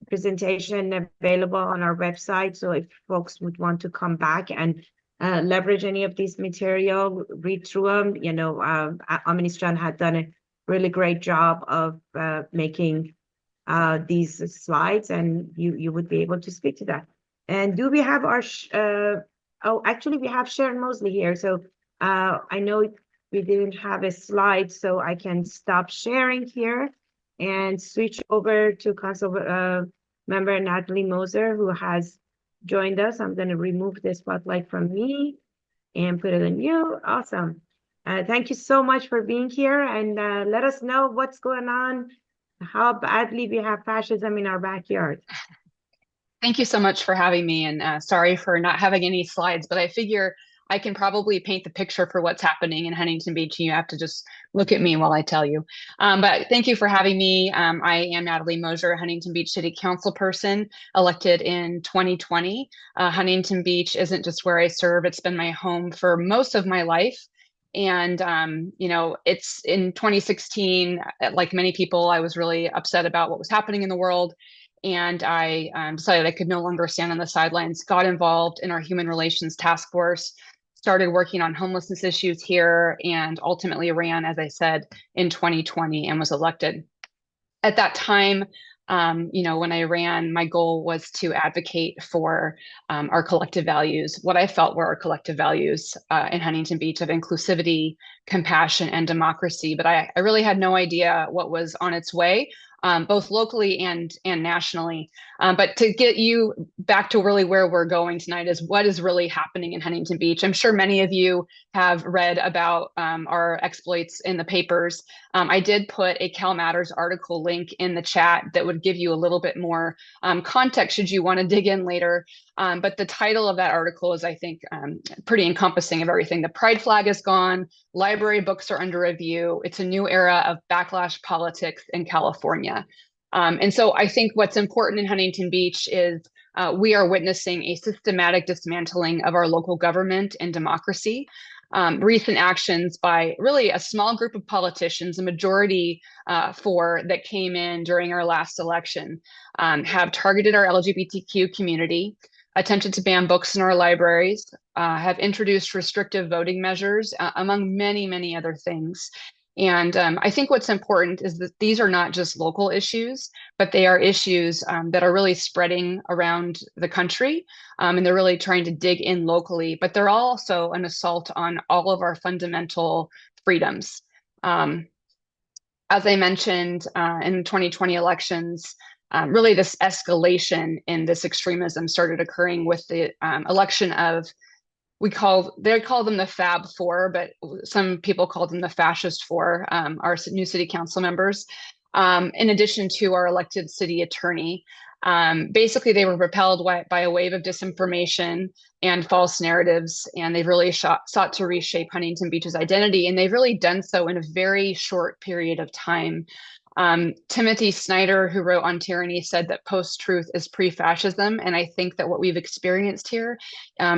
presentation available on our website. So if folks would want to come back and leverage any of these material, read through them, Minister had done a really great job of making these slides, and you would be able to speak to that. And do we have our actually we have Sharon Mosley here, so I know we didn't have a slide, so I can stop sharing here and switch over to Council Member Natalie Moser, who has joined us. I'm going to remove the spotlight from me and put it on you. Awesome. Thank you so much for being here, and let us know what's going on, how badly we have fascism in our backyard. Thank you so much for having me, and sorry for not having any slides, but I figure I can probably paint the picture for what's happening in Huntington Beach, and you have to just look at me while I tell you. But thank you for having me. I am Natalie Moser, Huntington Beach City Council person, elected in 2020. Huntington Beach isn't just where I serve, it's been my home for most of my life. And, it's in 2016, like many people, I was really upset about what was happening in the world. And I decided I could no longer stand on the sidelines, got involved in our human relations task force, started working on homelessness issues here, and ultimately ran, as I said, in 2020 and was elected. At that time, when I ran, my goal was to advocate for our collective values, what I felt were our collective values in Huntington Beach of inclusivity, compassion, and democracy. But I really had no idea what was on its way, both locally and nationally. But to get you back to really where we're going tonight is what is really happening in Huntington Beach. I'm sure many of you have read about our exploits in the papers. I did put a Cal Matters article link in the chat that would give you a little bit more context should you want to dig in later. But the title of that article is, I think, pretty encompassing of everything. The pride flag is gone. Library books are under review. It's a new era of backlash politics in California. And so I think what's important in Huntington Beach is we are witnessing a systematic dismantling of our local government and democracy. Recent actions by really a small group of politicians, a majority that came in during our last election, have targeted our LGBTQ community, attempted to ban books in our libraries, have introduced restrictive voting measures, among many, many other things. And I think what's important is that these are not just local issues, but they are issues that are really spreading around the country. And they're really trying to dig in locally, but they're also an assault on all of our fundamental freedoms. As I mentioned in 2020 elections, really this escalation in this extremism started occurring with the election of they call them the Fab Four, but some people call them the Fascist Four, our new city council members, in addition to our elected city attorney. Basically, they were repelled by a wave of disinformation and false narratives, and they've really sought to reshape Huntington Beach's identity, and they've really done so in a very short period of time. Timothy Snyder, who wrote on tyranny, said that post-truth is pre-fascism, and I think that what we've experienced here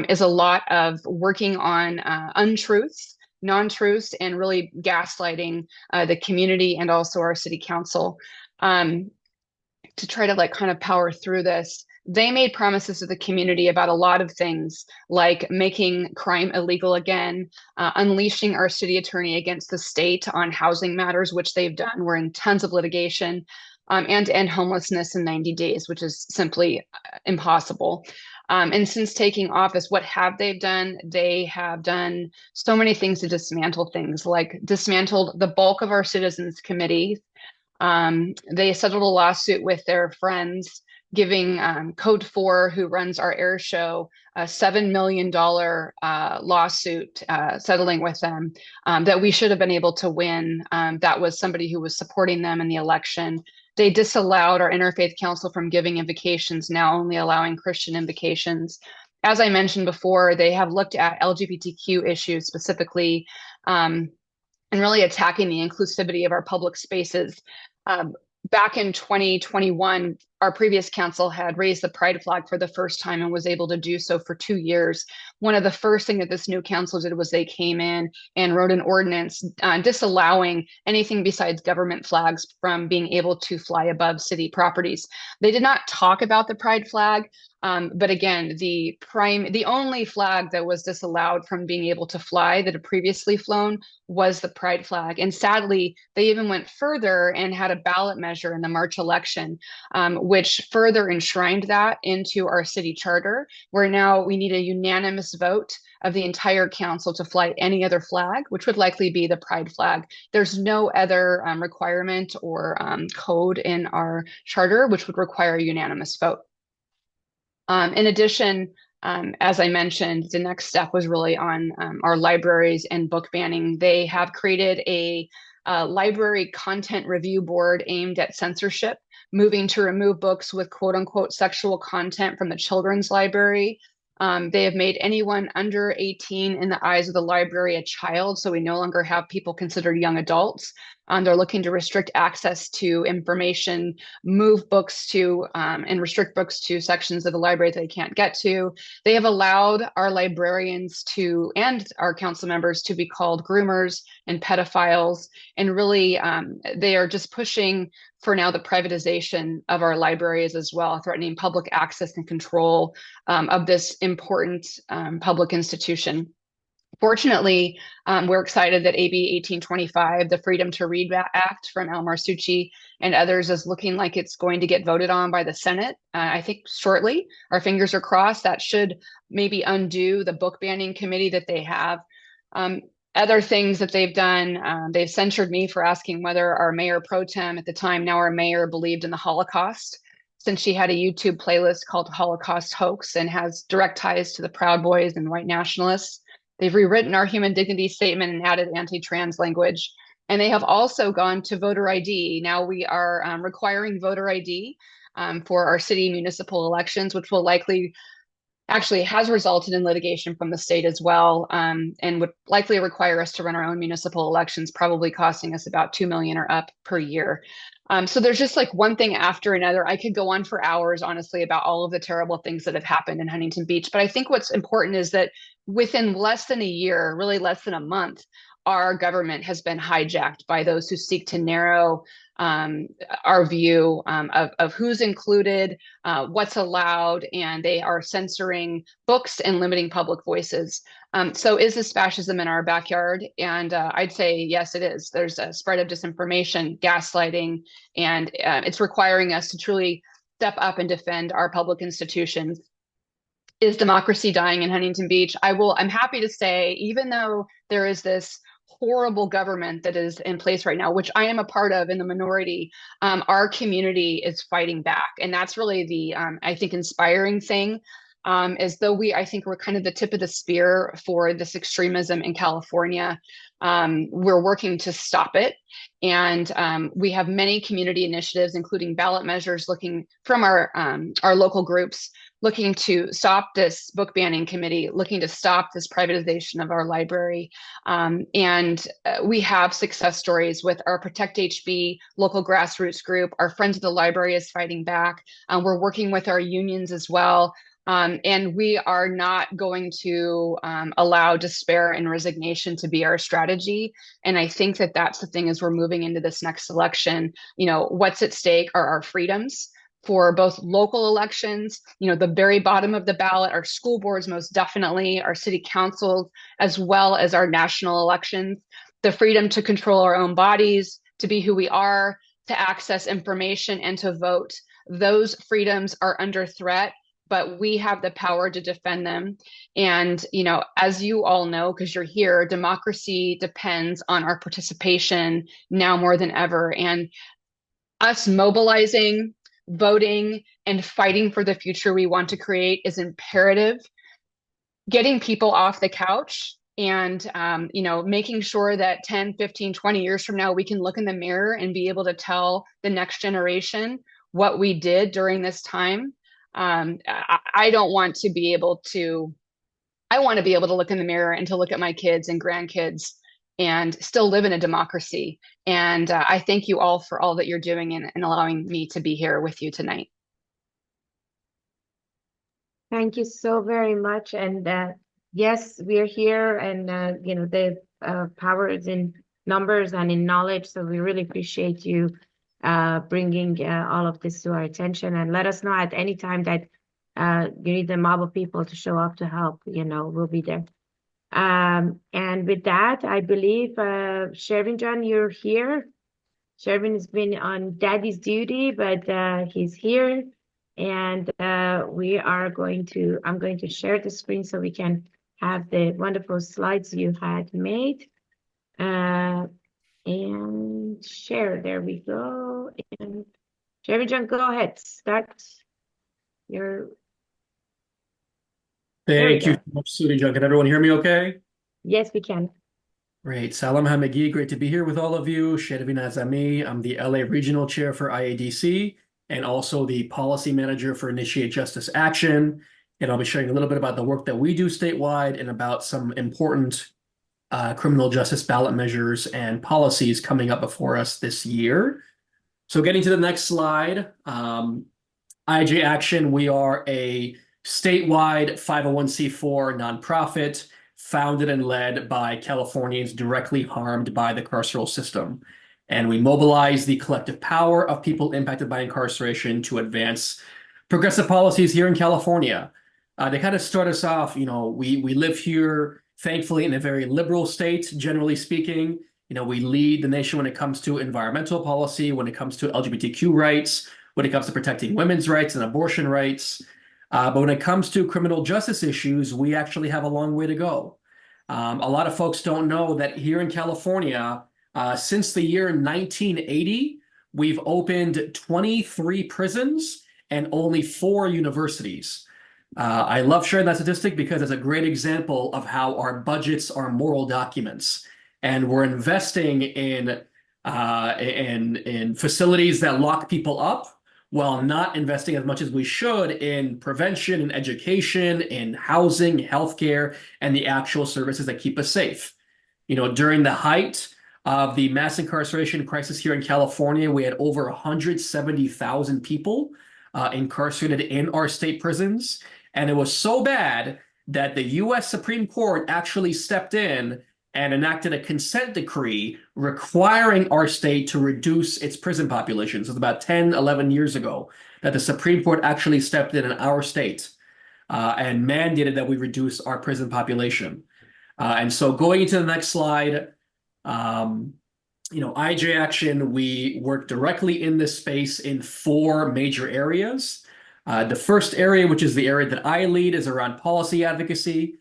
is a lot of working on untruths, non-truths, and really gaslighting the community and also our city council to try to kind of power through this. They made promises to the community about a lot of things, like making crime illegal again, unleashing our city attorney against the state on housing matters, which they've done. We're in tons of litigation, and to end homelessness in 90 days, which is simply impossible. And since taking office, what have they done? They have done so many things to dismantle things, like dismantled the bulk of our citizens committees. They settled a lawsuit with their friends, giving Code 4, who runs our air show, a $7 million lawsuit, settling with them, that we should have been able to win. That was somebody who was supporting them in the election. They disallowed our Interfaith Council from giving invocations, now only allowing Christian invocations. As I mentioned before, they have looked at LGBTQ issues specifically, and really attacking the inclusivity of our public spaces. Back in 2021, our previous council had raised the pride flag for the first time and was able to do so for 2 years. One of the first things that this new council did was they came in and wrote an ordinance disallowing anything besides government flags from being able to fly above city properties. They did not talk about the pride flag, but again, the only flag that was disallowed from being able to fly that had previously flown was the pride flag. And sadly, they even went further and had a ballot measure in the March election, which further enshrined that into our city charter, where now we need a unanimous vote of the entire council to fly any other flag, which would likely be the pride flag. There's no other requirement or code in our charter which would require a unanimous vote. In addition, as I mentioned, the next step was really on our libraries and book banning. They have created a library content review board aimed at censorship, moving to remove books with quote unquote sexual content from the children's library. They have made anyone under 18 in the eyes of the library a child, so we no longer have people considered young adults. They're looking to restrict access to information, move books to and restrict books to sections of the library that they can't get to. They have allowed our librarians to and our council members to be called groomers and pedophiles, and really they are just pushing for now the privatization of our libraries as well, threatening public access and control of this important public institution. Fortunately, we're excited that AB 1825, the Freedom to Read Act from Al Marsucci and others, is looking like it's going to get voted on by the Senate, I think shortly. Our fingers are crossed. That should maybe undo the book banning committee that they have. Other things that they've done, they've censured me for asking whether our mayor pro tem at the time, now our mayor, believed in the Holocaust, since she had a YouTube playlist called Holocaust Hoax and has direct ties to the Proud Boys and white nationalists. They've rewritten our human dignity statement and added anti-trans language. And they have also gone to voter ID. Now we are requiring voter ID for our city municipal elections, which will likely actually has resulted in litigation from the state as well, and would likely require us to run our own municipal elections, probably costing us about $2 million or up per year. So there's just like one thing after another. I could go on for hours, honestly, about all of the terrible things that have happened in Huntington Beach. But I think what's important is that within less than a year, really less than a month, our government has been hijacked by those who seek to narrow our view of who's included, what's allowed, and they are censoring books and limiting public voices. So is this fascism in our backyard? And I'd say, yes, it is. There's a spread of disinformation, gaslighting, and it's requiring us to truly step up and defend our public institutions. Is democracy dying in Huntington Beach? I'm happy to say, even though there is this horrible government that is in place right now, which I am a part of in the minority, our community is fighting back. And that's really the, I think, inspiring thing. as though I think we're kind of the tip of the spear for this extremism in California. We're working to stop it. And we have many community initiatives, including ballot measures looking from our local groups, looking to stop this book banning committee, looking to stop this privatization of our library. And we have success stories with our Protect HB local grassroots group. Our Friends of the Library is fighting back. We're working with our unions as well. And we are not going to allow despair and resignation to be our strategy. And I think that that's the thing as we're moving into this next election. What's at stake are our freedoms for both local elections, the very bottom of the ballot, our school boards, most definitely, our city councils, as well as our national elections, the freedom to control our own bodies, to be who we are, to access information, and to vote. Those freedoms are under threat, but we have the power to defend them. And, as you all know, because you're here, democracy depends on our participation now more than ever. And us mobilizing, voting, and fighting for the future we want to create is imperative. Getting people off the couch and, making sure that 10, 15, 20 years from now, we can look in the mirror and be able to tell the next generation what we did during this time. I don't want to be able to, I want to be able to look in the mirror and to look at my kids and grandkids and still live in a democracy. And I thank you all for all that you're doing and allowing me to be here with you tonight. Thank you so very much. And yes, we're here, and the power is in numbers and in knowledge. So we really appreciate you bringing all of this to our attention, and let us know at any time that you need a mob of people to show up to help. We'll be there. And with that, I believe Shervin John, you're here. Shervin has been on daddy's duty, but he's here, and I'm going to share the screen so we can have the wonderful slides you had made. And share. There we go. And Shervin John, go ahead. Start your. Thank you so much, Sudi John. Can everyone hear me okay? Yes, we can. Great. Salam Hamegi, great to be here with all of you. Shervin Azami, I'm the LA Regional Chair for IADC and also the Policy Manager for Initiate Justice Action. And I'll be sharing a little bit about the work that we do statewide and about some important criminal justice ballot measures and policies coming up before us this year. So getting to the next slide, IJ Action, we are a statewide 501c4 nonprofit founded and led by Californians directly harmed by the carceral system. And we mobilize the collective power of people impacted by incarceration to advance progressive policies here in California. They kind of start us off, we live here, thankfully, in a very liberal state, generally speaking. We lead the nation when it comes to environmental policy, when it comes to LGBTQ rights, when it comes to protecting women's rights and abortion rights. But when it comes to criminal justice issues, we actually have a long way to go. A lot of folks don't know that here in California, since the year 1980, we've opened 23 prisons and only 4 universities. I love sharing that statistic because it's a great example of how our budgets are moral documents, and we're investing in facilities that lock people up while not investing as much as we should in prevention and education, in housing, healthcare, and the actual services that keep us safe. During the height of the mass incarceration crisis here in California, we had over 170,000 people incarcerated in our state prisons. And it was so bad that the U.S. Supreme Court actually stepped in and enacted a consent decree requiring our state to reduce its prison population. So it was about 10, 11 years ago that the Supreme Court actually stepped in our state and mandated that we reduce our prison population. And so going into the next slide, IJ Action, we work directly in this space in 4 major areas. The first area, which is the area that I lead, is around policy advocacy.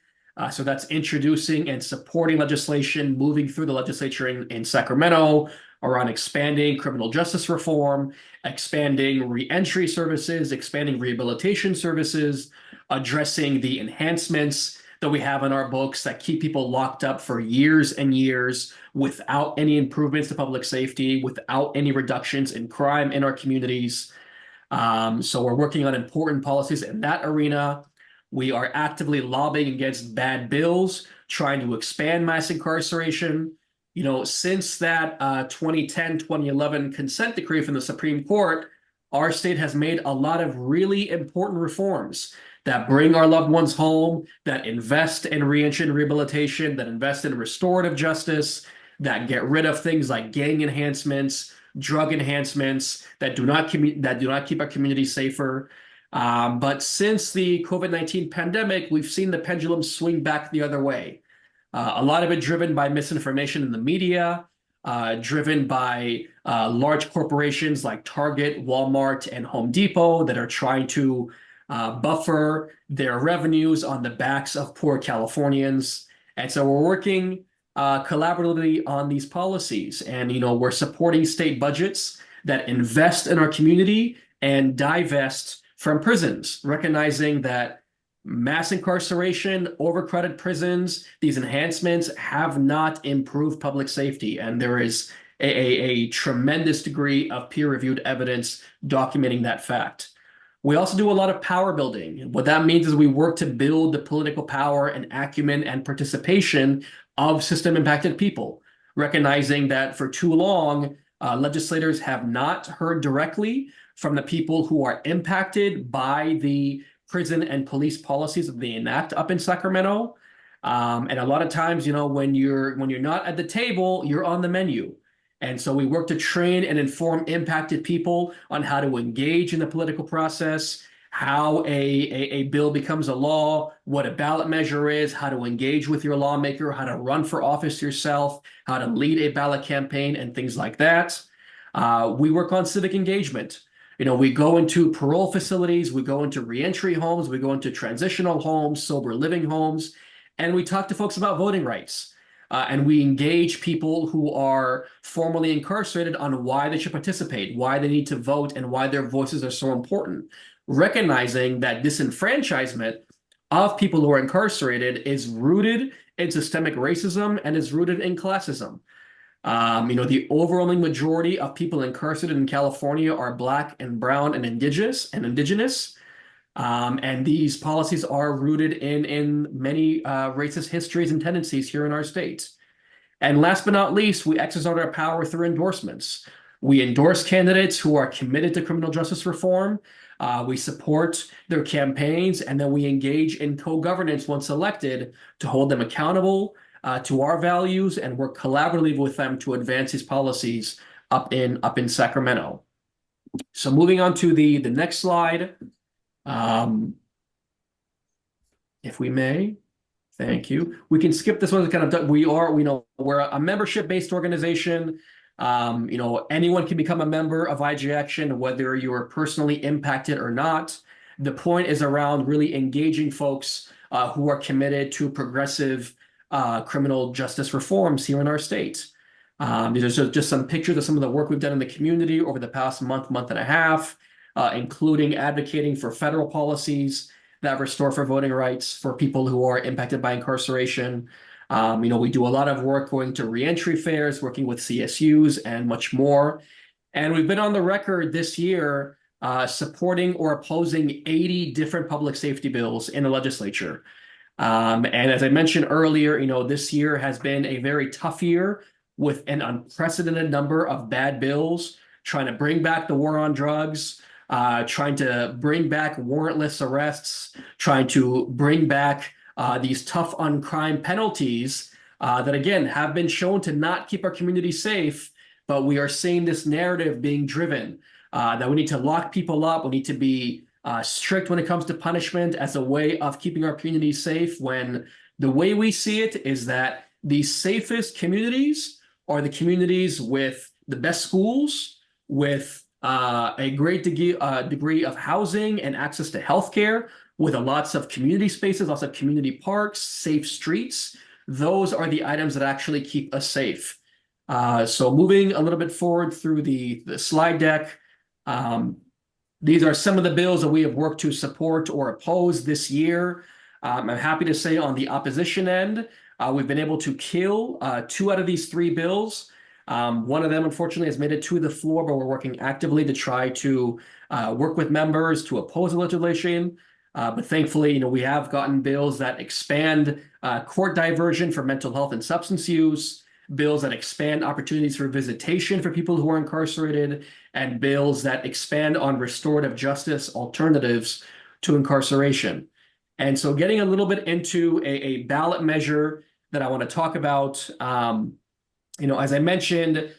So that's introducing and supporting legislation, moving through the legislature in Sacramento around expanding criminal justice reform, expanding reentry services, expanding rehabilitation services, addressing the enhancements that we have in our books that keep people locked up for years and years without any improvements to public safety, without any reductions in crime in our communities. So we're working on important policies in that arena. We are actively lobbying against bad bills, trying to expand mass incarceration. You know, since that 2010, 2011 consent decree from the Supreme Court, our state has made a lot of really important reforms that bring our loved ones home, that invest in reentry and rehabilitation, that invest in restorative justice, that get rid of things like gang enhancements, drug enhancements, that do not keep our community safer. But since the COVID-19 pandemic, we've seen the pendulum swing back the other way. A lot of it driven by misinformation in the media, driven by large corporations like Target, Walmart, and Home Depot that are trying to buffer their revenues on the backs of poor Californians. And so we're working collaboratively on these policies. And, you know, we're supporting state budgets that invest in our community and divest from prisons, recognizing that mass incarceration, overcrowded prisons, these enhancements have not improved public safety. And there is a tremendous degree of peer-reviewed evidence documenting that fact. We also do a lot of power building. What that means is we work to build the political power and acumen and participation of system-impacted people, recognizing that for too long, legislators have not heard directly from the people who are impacted by the prison and police policies that they enact up in Sacramento. And a lot of times, you know, when you're not at the table, you're on the menu. And so we work to train and inform impacted people on how to engage in the political process, how a bill becomes a law, what a ballot measure is, how to engage with your lawmaker, how to run for office yourself, how to lead a ballot campaign, and things like that. We work on civic engagement. You know, we go into parole facilities, we go into reentry homes, we go into transitional homes, sober living homes, and we talk to folks about voting rights. And we engage people who are formerly incarcerated on why they should participate, why they need to vote, and why their voices are so important, recognizing that disenfranchisement of people who are incarcerated is rooted in systemic racism and is rooted in classism. You know, the overwhelming majority of people incarcerated in California are Black and brown and indigenous. And these policies are rooted in many racist histories and tendencies here in our state. And last but not least, we exercise our power through endorsements. We endorse candidates who are committed to criminal justice reform. We support their campaigns, and then we engage in co-governance once elected to hold them accountable to our values and work collaboratively with them to advance these policies up in Sacramento. So moving on to the next slide. If we may, thank you. We can skip this one. Kind of we're a membership-based organization. You know, anyone can become a member of IG Action, whether you are personally impacted or not. The point is around really engaging folks who are committed to progressive criminal justice reforms here in our state. These are just some pictures of some of the work we've done in the community over the past month and a half. Including advocating for federal policies that restore for voting rights for people who are impacted by incarceration. You know, we do a lot of work going to reentry fairs, working with CSUs, and much more. And we've been on the record this year supporting or opposing 80 different public safety bills in the legislature. And as I mentioned earlier, you know, this year has been a very tough year with an unprecedented number of bad bills, trying to bring back the war on drugs, trying to bring back warrantless arrests, trying to bring back these tough on crime penalties that, again, have been shown to not keep our community safe. But we are seeing this narrative being driven that we need to lock people up. We need to be strict when it comes to punishment as a way of keeping our community safe, when the way we see it is that the safest communities are the communities with the best schools, with a great degree of housing and access to healthcare, with lots of community spaces, lots of community parks, safe streets. Those are the items that actually keep us safe. So moving a little bit forward through the slide deck, These are some of the bills that we have worked to support or oppose this year. I'm happy to say on the opposition end, we've been able to kill 2 out of these 3 bills. One of them, unfortunately, has made it to the floor, but we're working actively to try to work with members to oppose the legislation. But thankfully, we have gotten bills that expand court diversion for mental health and substance use, bills that expand opportunities for visitation for people who are incarcerated, and bills that expand on restorative justice alternatives to incarceration. And so getting a little bit into a ballot measure that I want to talk about, as I mentioned,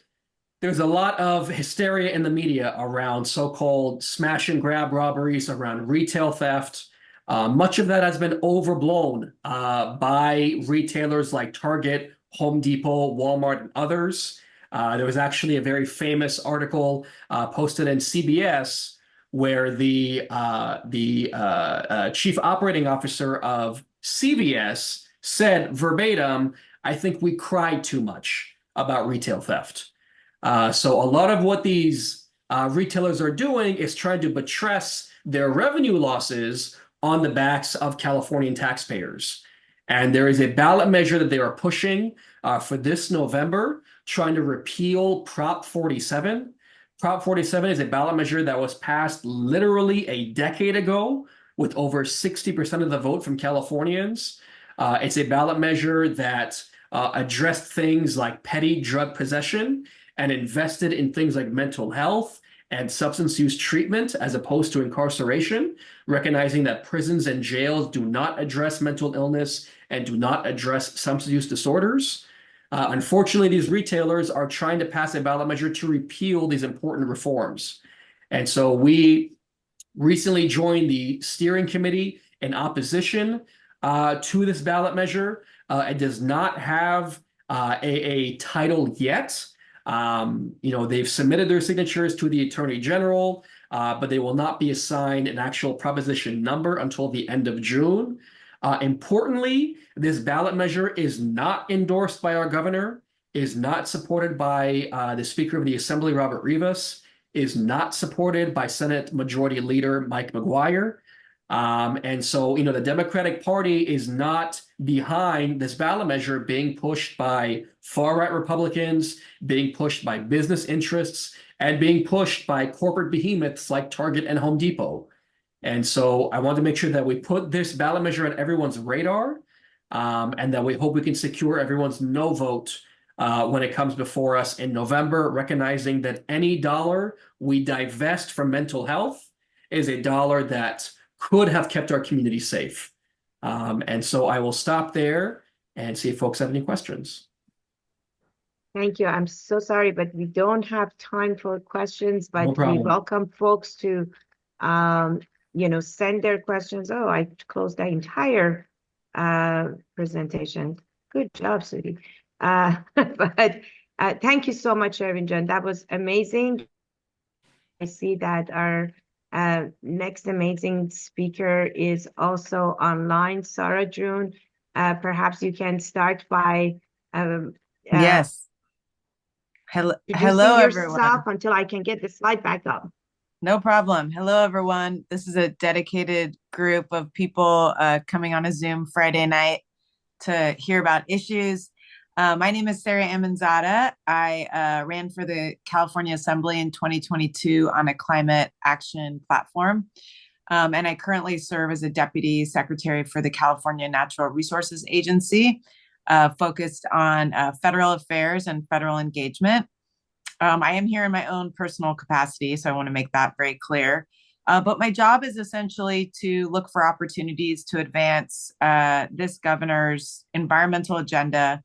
there's a lot of hysteria in the media around so-called smash and grab robberies, around retail theft. Much of that has been overblown by retailers like Target, Home Depot, Walmart, and others. There was actually a very famous article posted in CBS where the chief operating officer of CVS said verbatim, "I think we cried too much about retail theft." So a lot of what these retailers are doing is trying to buttress their revenue losses on the backs of Californian taxpayers. And there is a ballot measure that they are pushing for this November, trying to repeal Prop 47. Prop 47 is a ballot measure that was passed literally a decade ago with over 60% of the vote from Californians. It's a ballot measure that addressed things like petty drug possession and invested in things like mental health and substance use treatment as opposed to incarceration, recognizing that prisons and jails do not address mental illness and do not address substance use disorders. Unfortunately, these retailers are trying to pass a ballot measure to repeal these important reforms. And so we recently joined the steering committee in opposition to this ballot measure. It does not have a title yet. They've submitted their signatures to the Attorney General, but they will not be assigned an actual proposition number until the end of June. Importantly, this ballot measure is not endorsed by our governor, is not supported by the Speaker of the Assembly, Robert Rivas, is not supported by Senate Majority Leader Mike McGuire. And so, the Democratic Party is not behind this ballot measure being pushed by far-right Republicans, being pushed by business interests, and being pushed by corporate behemoths like Target and Home Depot. And so I want to make sure that we put this ballot measure on everyone's radar, and that we hope we can secure everyone's no vote when it comes before us in November, recognizing that any dollar we divest from mental health is a dollar that could have kept our community safe. And so I will stop there and see if folks have any questions. Thank you. I'm so sorry, but we don't have time for questions, but No problem. we welcome folks to, send their questions. Oh, I closed the entire presentation. Good job, Sudhi. But thank you so much, John. That was amazing. I see that our next amazing speaker is also online, Sarah June. Perhaps you can start by yes. Hello, introducing everyone. yourself until I can get the slide back up. No problem. Hello, everyone. This is a dedicated group of people coming on a Zoom Friday night to hear about issues. My name is Sarah Amanzada. I ran for the California Assembly in 2022 on a climate action platform. And I currently serve as a Deputy Secretary for the California Natural Resources Agency, focused on federal affairs and federal engagement. I am here in my own personal capacity, so I want to make that very clear. But my job is essentially to look for opportunities to advance this governor's environmental agenda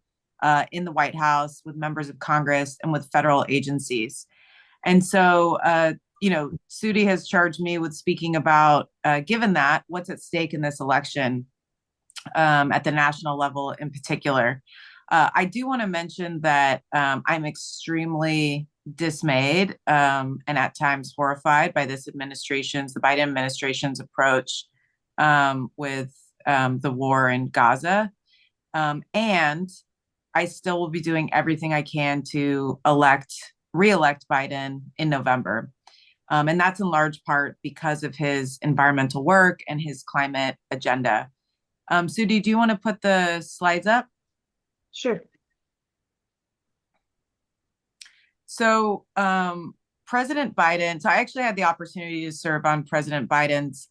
in the White House with members of Congress and with federal agencies. And so, Sudhi has charged me with speaking about, given that, what's at stake in this election at the national level in particular. I do want to mention that I'm extremely dismayed and at times horrified by the Biden administration's approach with the war in Gaza. And I still will be doing everything I can to re-elect Biden in November. And that's in large part because of his environmental work and his climate agenda. Sudhi, do you want to put the slides up? Sure. So President Biden, so I actually had the opportunity to serve on President Biden's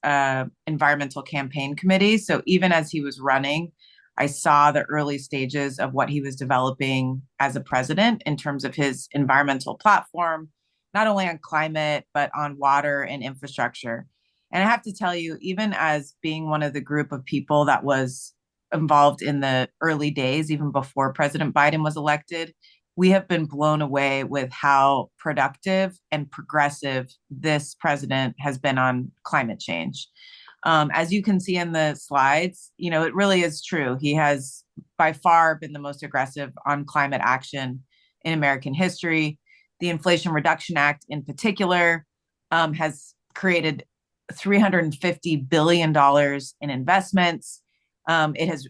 environmental campaign committee. So even as he was running, I saw the early stages of what he was developing as a president in terms of his environmental platform, not only on climate, but on water and infrastructure. And I have to tell you, even as being one of the group of people that was involved in the early days, even before President Biden was elected, we have been blown away with how productive and progressive this president has been on climate change. As you can see in the slides, it really is true. He has by far been the most aggressive on climate action in American history. The Inflation Reduction Act in particular has created $350 billion in investments.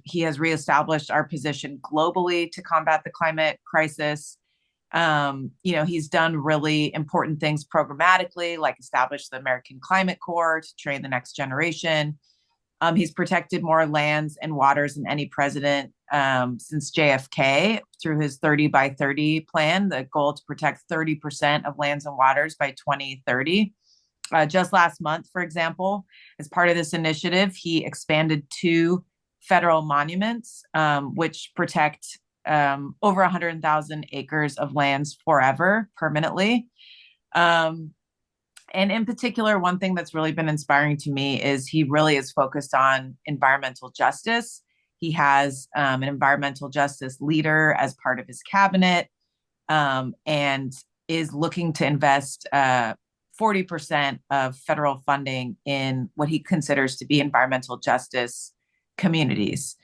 He has reestablished our position globally to combat the climate crisis. He's done really important things programmatically, like establish the American Climate Corps to train the next generation. He's protected more lands and waters than any president since JFK through his 30 by 30 plan, the goal to protect 30% of lands and waters by 2030. Just last month, for example, as part of this initiative, he expanded 2 federal monuments, which protect over 100,000 acres of lands forever, permanently. And in particular, one thing that's really been inspiring to me is he really is focused on environmental justice. He has an environmental justice leader as part of his cabinet, and is looking to invest 40% of federal funding in what he considers to be environmental justice communities.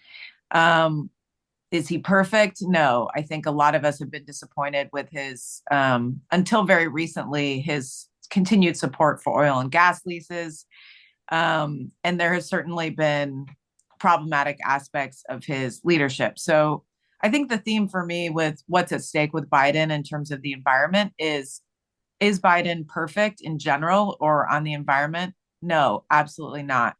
Is he perfect? No. I think a lot of us have been disappointed with his, until very recently, his continued support for oil and gas leases. And there has certainly been problematic aspects of his leadership. So I think the theme for me with what's at stake with Biden in terms of the environment is Biden perfect in general or on the environment? No, absolutely not.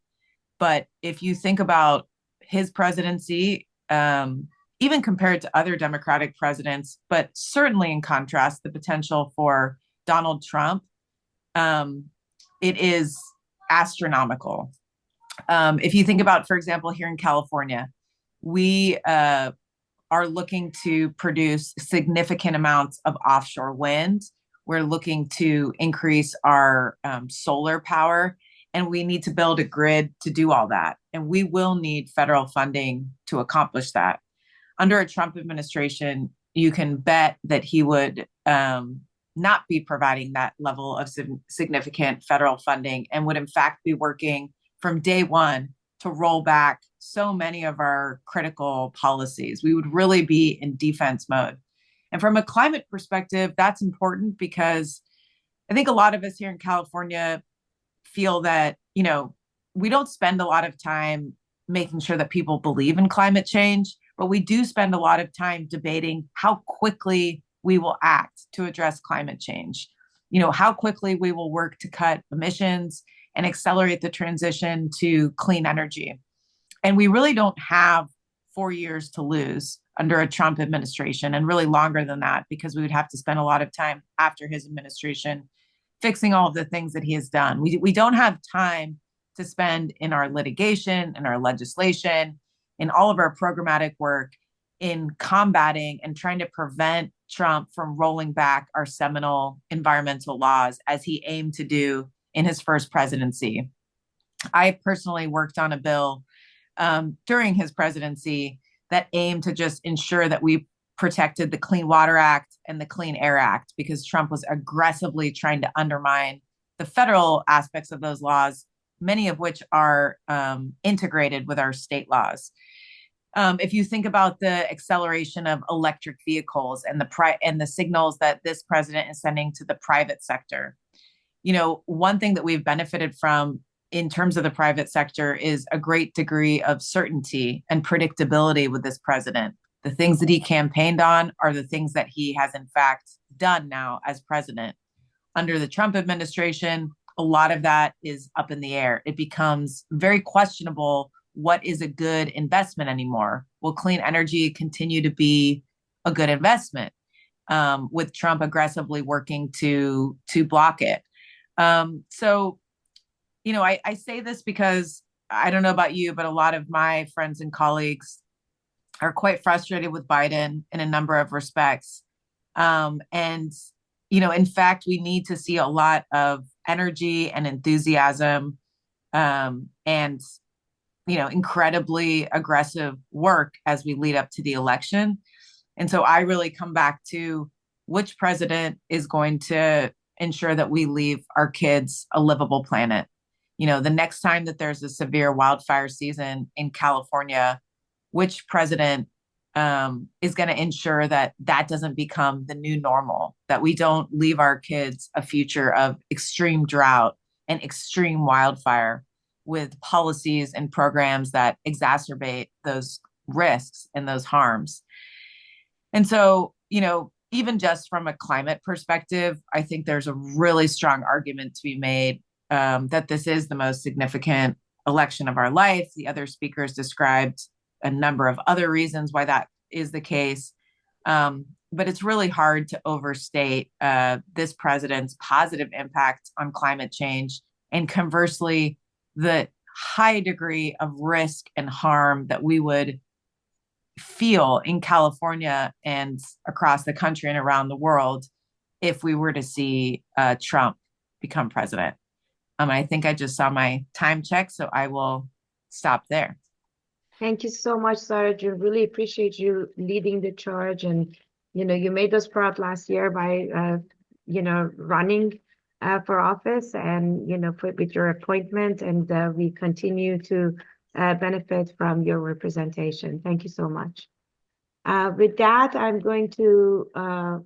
But if you think about his presidency, even compared to other Democratic presidents, but certainly in contrast, the potential for Donald Trump, it is astronomical. If you think about, for example, here in California, we are looking to produce significant amounts of offshore wind. We're looking to increase our solar power, and we need to build a grid to do all that. And we will need federal funding to accomplish that. Under a Trump administration, you can bet that he would not be providing that level of significant federal funding and would in fact be working from day one to roll back so many of our critical policies. We would really be in defense mode. And from a climate perspective, that's important because I think a lot of us here in California feel that, we don't spend a lot of time making sure that people believe in climate change, but we do spend a lot of time debating how quickly we will act to address climate change. How quickly we will work to cut emissions and accelerate the transition to clean energy. And we really don't have 4 years to lose under a Trump administration, and really longer than that, because we would have to spend a lot of time after his administration fixing all of the things that he has done. We don't have time to spend in our litigation, in our legislation, in all of our programmatic work in combating and trying to prevent Trump from rolling back our seminal environmental laws as he aimed to do in his first presidency. I personally worked on a bill during his presidency that aimed to just ensure that we protected the Clean Water Act and the Clean Air Act, because Trump was aggressively trying to undermine the federal aspects of those laws, many of which are integrated with our state laws. If you think about the acceleration of electric vehicles and the signals that this president is sending to the private sector, one thing that we've benefited from in terms of the private sector is a great degree of certainty and predictability with this president. The things that he campaigned on are the things that he has in fact done now as president. under the Trump administration, a lot of that is up in the air. It becomes very questionable what is a good investment anymore. Will clean energy continue to be a good investment with Trump aggressively working to block it? So, you know, I say this because I don't know about you, but a lot of my friends and colleagues are quite frustrated with Biden in a number of respects. And, you know, in fact, we need to see a lot of energy and enthusiasm and, you know, incredibly aggressive work as we lead up to the election. And so I really come back to which president is going to ensure that we leave our kids a livable planet. You know, the next time that there's a severe wildfire season in California, which president is going to ensure that that doesn't become the new normal, that we don't leave our kids a future of extreme drought and extreme wildfire with policies and programs that exacerbate those risks and those harms. And so, you know, even just from a climate perspective, I think there's a really strong argument to be made that this is the most significant election of our life. The other speakers described a number of other reasons why that is the case. But it's really hard to overstate this president's positive impact on climate change, and conversely, the high degree of risk and harm that we would feel in California and across the country and around the world if we were to see Trump become president. I think I just saw my time check, so I will stop there. Thank you so much, Sarah. I really appreciate you leading the charge. And, you know, you made us proud last year by, you know, running for office and, you know, with your appointment. And we continue to benefit from your representation. Thank you so much. With that, I'm going to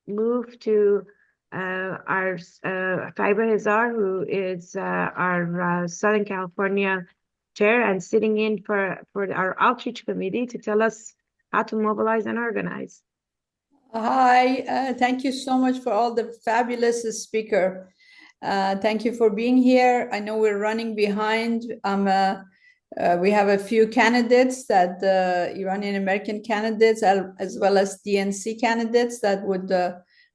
move to our Faiba Hazar, who is our Southern California chair and sitting in for our outreach committee to tell us how to mobilize and organize. Hi, thank you so much for all the fabulous speaker. Thank you for being here. I know we're running behind. We have a few candidates that Iranian American candidates, as well as DNC candidates that would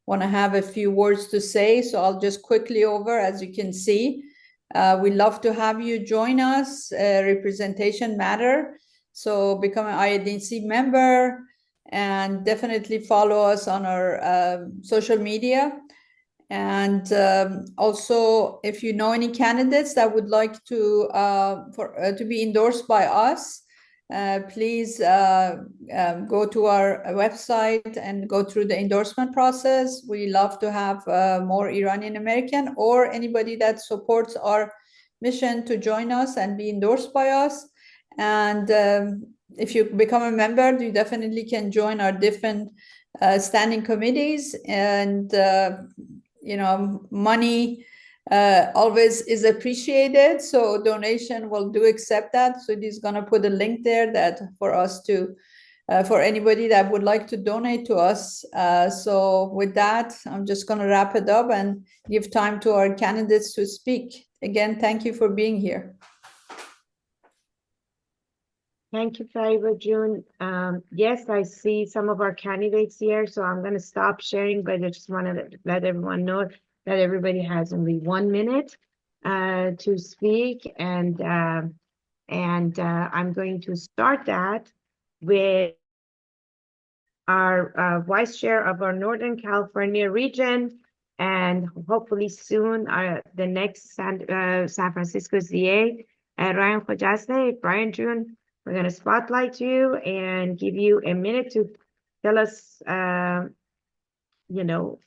want to have a few words to say. So I'll just quickly over, as you can see. We'd love to have you join us. Representation matter. So become an IADC member and definitely follow us on our social media. And also, if you know any candidates that would like to be endorsed by us, please go to our website and go through the endorsement process. We love to have more Iranian American or anybody that supports our mission to join us and be endorsed by us. And if you become a member, you definitely can join our different standing committees. And you know, money always is appreciated, so donation will do accept that. So he's going to put a link there that for us to for anybody that would like to donate to us. So with that, I'm just going to wrap it up and give time to our candidates to speak. Again, thank you for being here. Thank you, Faiba June. Yes, I see some of our candidates here, so I'm going to stop sharing, but I just want to let everyone know that everybody has only 1 minute to speak, and I'm going to start that with our vice chair of our Northern California region, and hopefully soon the next San Francisco ZA, Ryan Khojaste. Brian June, we're going to spotlight you and give you a minute to tell us, you know,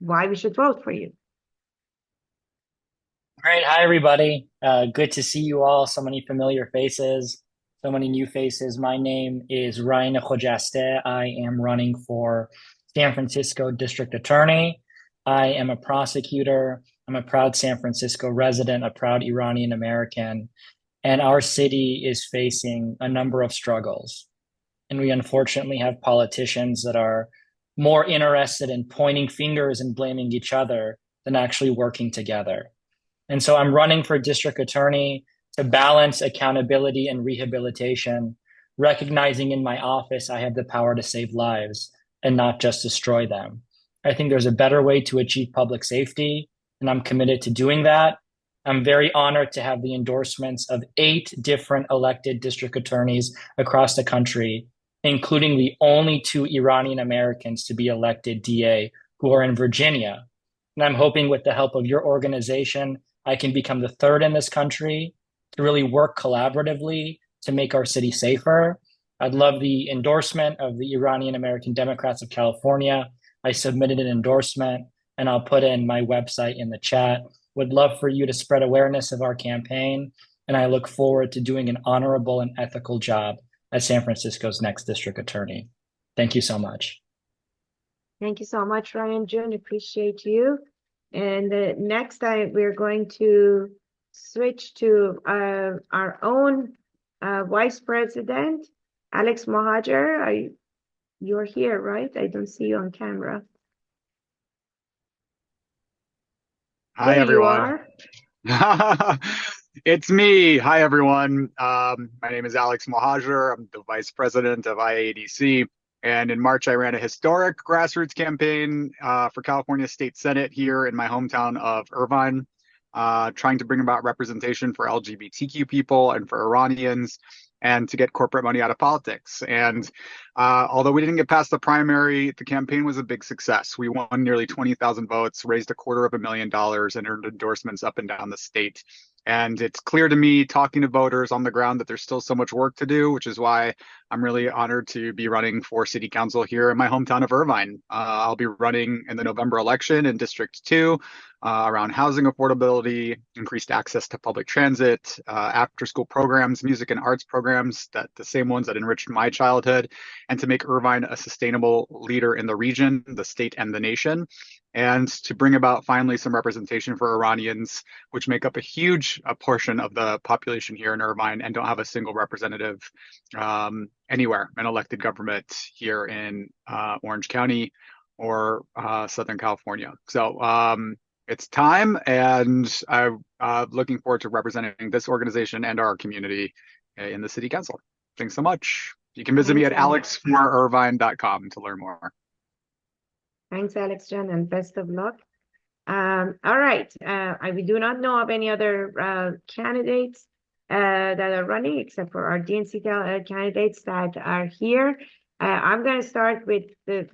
why we should vote for you. Great. Hi, everybody. Good to see you all. So many familiar faces, so many new faces. My name is Ryan Khojaste. I am running for San Francisco District Attorney. I am a prosecutor. I'm a proud San Francisco resident, a proud Iranian American. And our city is facing a number of struggles. And we unfortunately have politicians that are more interested in pointing fingers and blaming each other than actually working together. And so I'm running for district attorney to balance accountability and rehabilitation, recognizing in my office I have the power to save lives and not just destroy them. I think there's a better way to achieve public safety, and I'm committed to doing that. I'm very honored to have the endorsements of 8 different elected district attorneys across the country, including the only 2 Iranian Americans to be elected DA who are in Virginia. And I'm hoping with the help of your organization, I can become the 3rd in this country to really work collaboratively to make our city safer. I'd love the endorsement of the Iranian American Democrats of California. I submitted an endorsement, and I'll put in my website in the chat. Would love for you to spread awareness of our campaign, and I look forward to doing an honorable and ethical job as San Francisco's next district attorney. Thank you so much. Thank you so much, Ryan Jun. Appreciate you. And next, we're going to switch to our own Vice President, Alex Mohajer. You're here, right? I don't see you on camera. Hi, There you everyone. are. It's me. Hi, everyone. My name is Alex Mohajer. I'm the Vice President of IADC. And in March, I ran a historic grassroots campaign for California State Senate here in my hometown of Irvine, trying to bring about representation for LGBTQ people and for Iranians, and to get corporate money out of politics. And although we didn't get past the primary, the campaign was a big success. We won nearly 20,000 votes, raised $250,000, and earned endorsements up and down the state. And it's clear to me, talking to voters on the ground, that there's still so much work to do, which is why I'm really honored to be running for city council here in my hometown of Irvine. I'll be running in the November election in District 2 around housing affordability, increased access to public transit, after-school programs, music and arts programs, that the same ones that enriched my childhood, and to make Irvine a sustainable leader in the region, the state, and the nation. And to bring about finally some representation for Iranians, which make up a huge portion of the population here in Irvine and don't have a single representative anywhere in elected government here in Orange County or Southern California. So it's time, and I'm looking forward to representing this organization and our community in the city council. Thanks so much. You can visit me at alexmoreirvine.com to learn more. Thanks, Alex Jen, and best of luck. All right. We do not know of any other candidates that are running except for our DNC candidates that are here. I'm going to start with the,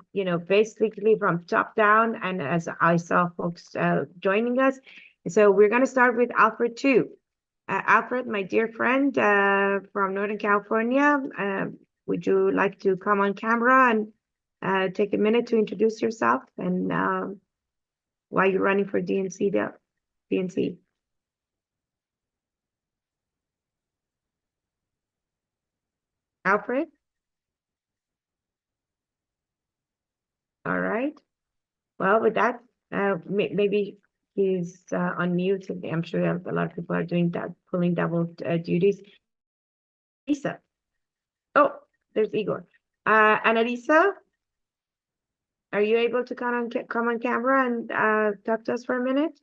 basically from top down, and as I saw folks joining us. So we're going to start with Alfred too. Alfred, my dear friend from Northern California, would you like to come on camera and take a minute to introduce yourself and why you're running for DNC? Alfred? All right. Well, with that, maybe he's on mute. I'm sure a lot of people are doing that, pulling double duties. Lisa. Oh, there's Igor. Annalisa, are you able to come on camera and talk to us for a minute?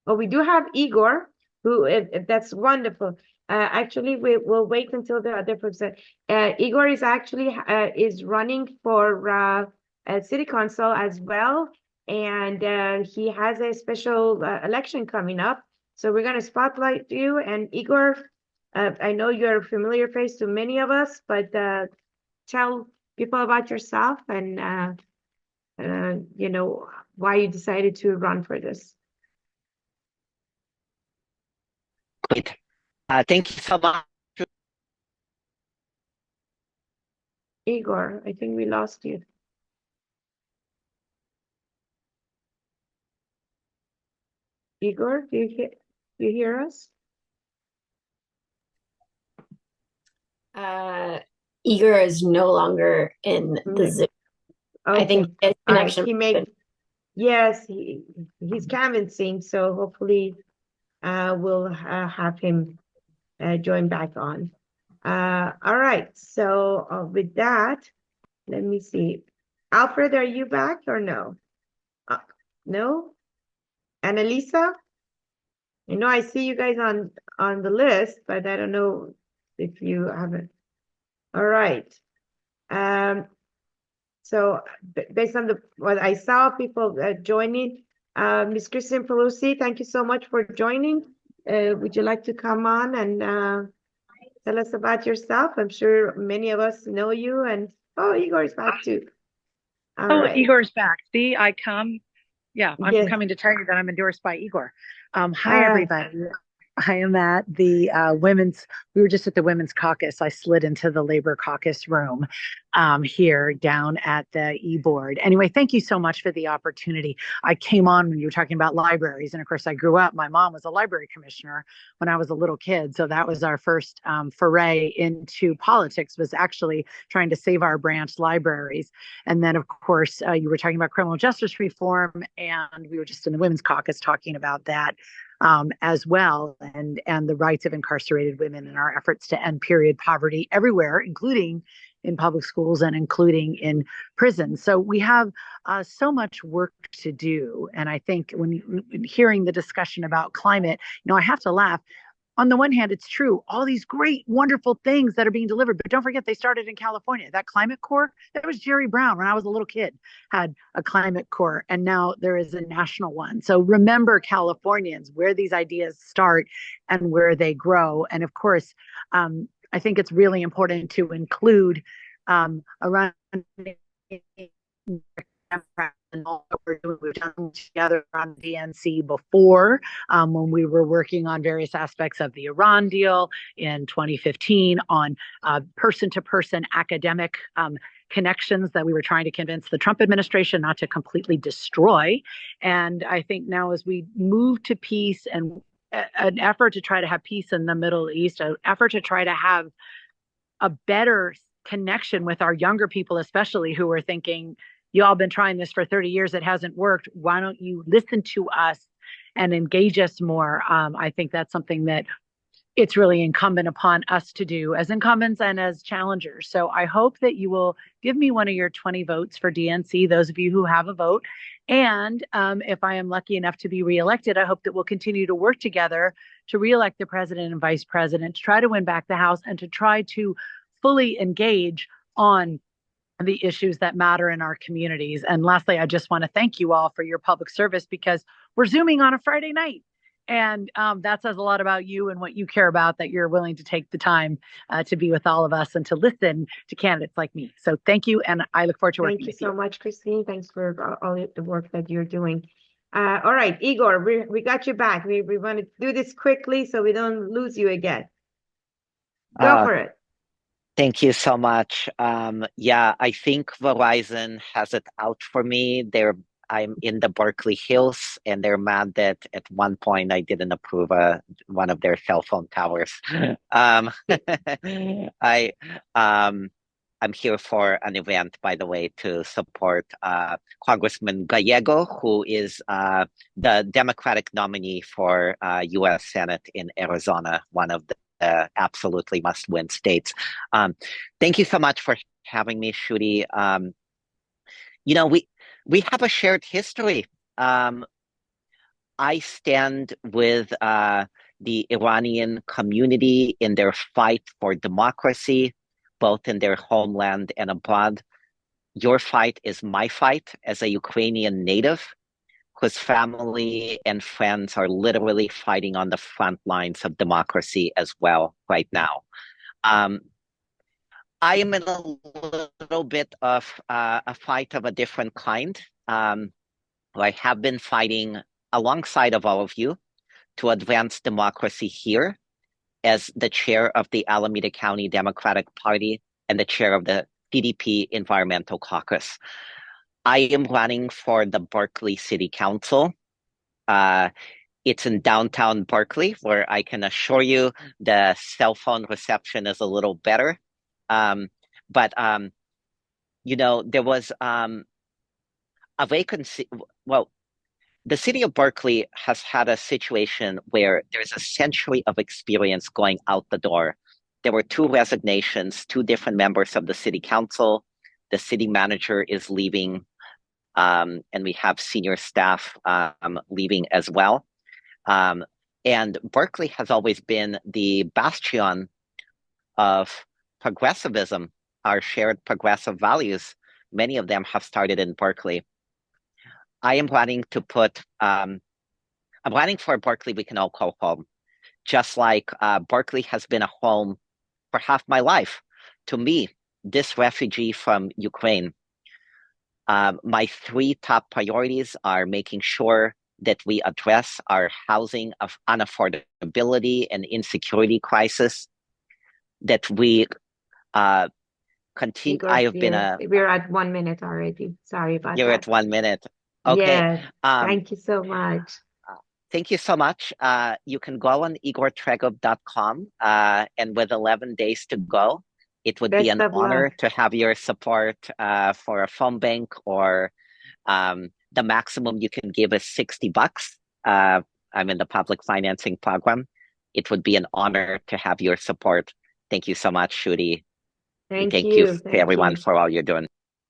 Oh, we do have Igor, who, if that's wonderful. Actually, we'll wait until the other folks. Igor is actually is running for city council as well, and he has a special election coming up. So we're going to spotlight you. And Igor, I know you're a familiar face to many of us, but tell people about yourself and why you decided to run for this. Great. Thank you so much. Igor, I think we lost you. Igor, do you hear us? Igor is no longer in the Zoom. Okay. I think his connection. He's canvassing, so hopefully we'll have him join back on. All right, so with that, let me see. Alfred, are you back or no? No? Annalisa? You know, I see you guys on the list, but I don't know if you haven't. All right. So based on what I saw, people joining, Ms. Kristen Pelosi, thank you so much for joining. Would you like to come on and tell us about yourself? I'm sure many of us know you, and oh, Igor's back too. All Oh, right. Igor's back. See, I come. Yeah, I'm Yes. coming to tell you that I'm endorsed by Igor. Hi, All right. everybody. I am at the we were just at the Women's Caucus. I slid into the Labor Caucus room here down at the e-board. Anyway, thank you so much for the opportunity. I came on when you were talking about libraries. And of course, I grew up. My mom was a library commissioner when I was a little kid. So that was our first foray into politics, was actually trying to save our branch libraries. And then, of course, you were talking about criminal justice reform, and we were just in the Women's Caucus talking about that as well, and the rights of incarcerated women in our efforts to end period poverty everywhere, including in public schools and including in prisons. So we have so much work to do. And I think when hearing the discussion about climate, I have to laugh. On the one hand, it's true, all these great, wonderful things that are being delivered, but don't forget they started in California. That climate corps, that was Jerry Brown when I was a little kid, had a climate corps, and now there is a national one. So remember, Californians, where these ideas start and where they grow. And of course, I think it's really important to include around and all that we're doing. We've done together on DNC before, when we were working on various aspects of the Iran deal in 2015 on person-to-person academic connections that we were trying to convince the Trump administration not to completely destroy. And I think now as we move to peace and an effort to try to have peace in the Middle East, an effort to try to have a better connection with our younger people, especially who are thinking, you all been trying this for 30 years, it hasn't worked. Why don't you listen to us and engage us more? I think that's something that it's really incumbent upon us to do as incumbents and as challengers. So I hope that you will give me one of your 20 votes for DNC, those of you who have a vote. And if I am lucky enough to be reelected, I hope that we'll continue to work together to reelect the president and vice president, to try to win back the House, and to try to fully engage on the issues that matter in our communities. And lastly, I just want to thank you all for your public service, because we're Zooming on a Friday night. And that says a lot about you and what you care about, that you're willing to take the time to be with all of us and to listen to candidates like me. So thank you. And I look forward to working with you. Thank you so much, Christine. Thanks for all the work that you're doing. All right, Igor, we got you back. We want to do this quickly so we don't lose you again. Go for it. Thank you so much. Yeah, I think Verizon has it out for me. I'm in the Berkeley Hills, and they're mad that at one point I didn't approve one of their cell phone towers. I'm here for an event, by the way, to support Congressman Gallego, who is the Democratic nominee for U.S. Senate in Arizona, one of the absolutely must-win states. Thank you so much for having me, Shruti. We have a shared history. I stand with the Iranian community in their fight for democracy, both in their homeland and abroad. Your fight is my fight as a Ukrainian native, whose family and friends are literally fighting on the front lines of democracy as well right now. I am in a little bit of a fight of a different kind. I have been fighting alongside of all of you to advance democracy here as the chair of the Alameda County Democratic Party and the chair of the PDP Environmental Caucus. I am running for the Berkeley City Council. It's in downtown Berkeley, where I can assure you the cell phone reception is a little better. But there was a vacancy. Well, the city of Berkeley has had a situation where there's a century of experience going out the door there were 2 resignations, 2 different members of the city council. The city manager is leaving, and we have senior staff leaving as well. And Berkeley has always been the bastion of progressivism, our shared progressive values. Many of them have started in Berkeley. I am running to put, I'm running for Berkeley we can all call home. Just like Berkeley has been a home for half my life to me, this refugee from Ukraine. My 3 top priorities are making sure that we address our housing of unaffordability and insecurity crisis, that we continue. Igor, I have been we're at 1 minute already. Sorry about You're that. at 1 minute. Okay. Yes, thank you so much. Thank you so much. You can go on igortregov.com, and with 11 days to go, it would be Best an of honor luck. to have your support for a phone bank, or the maximum you can give is $60. I'm in the public financing program. It would be an honor to have your support. Thank you so much, Shruti. Thank Thank you. to Thank everyone you. for all you're doing.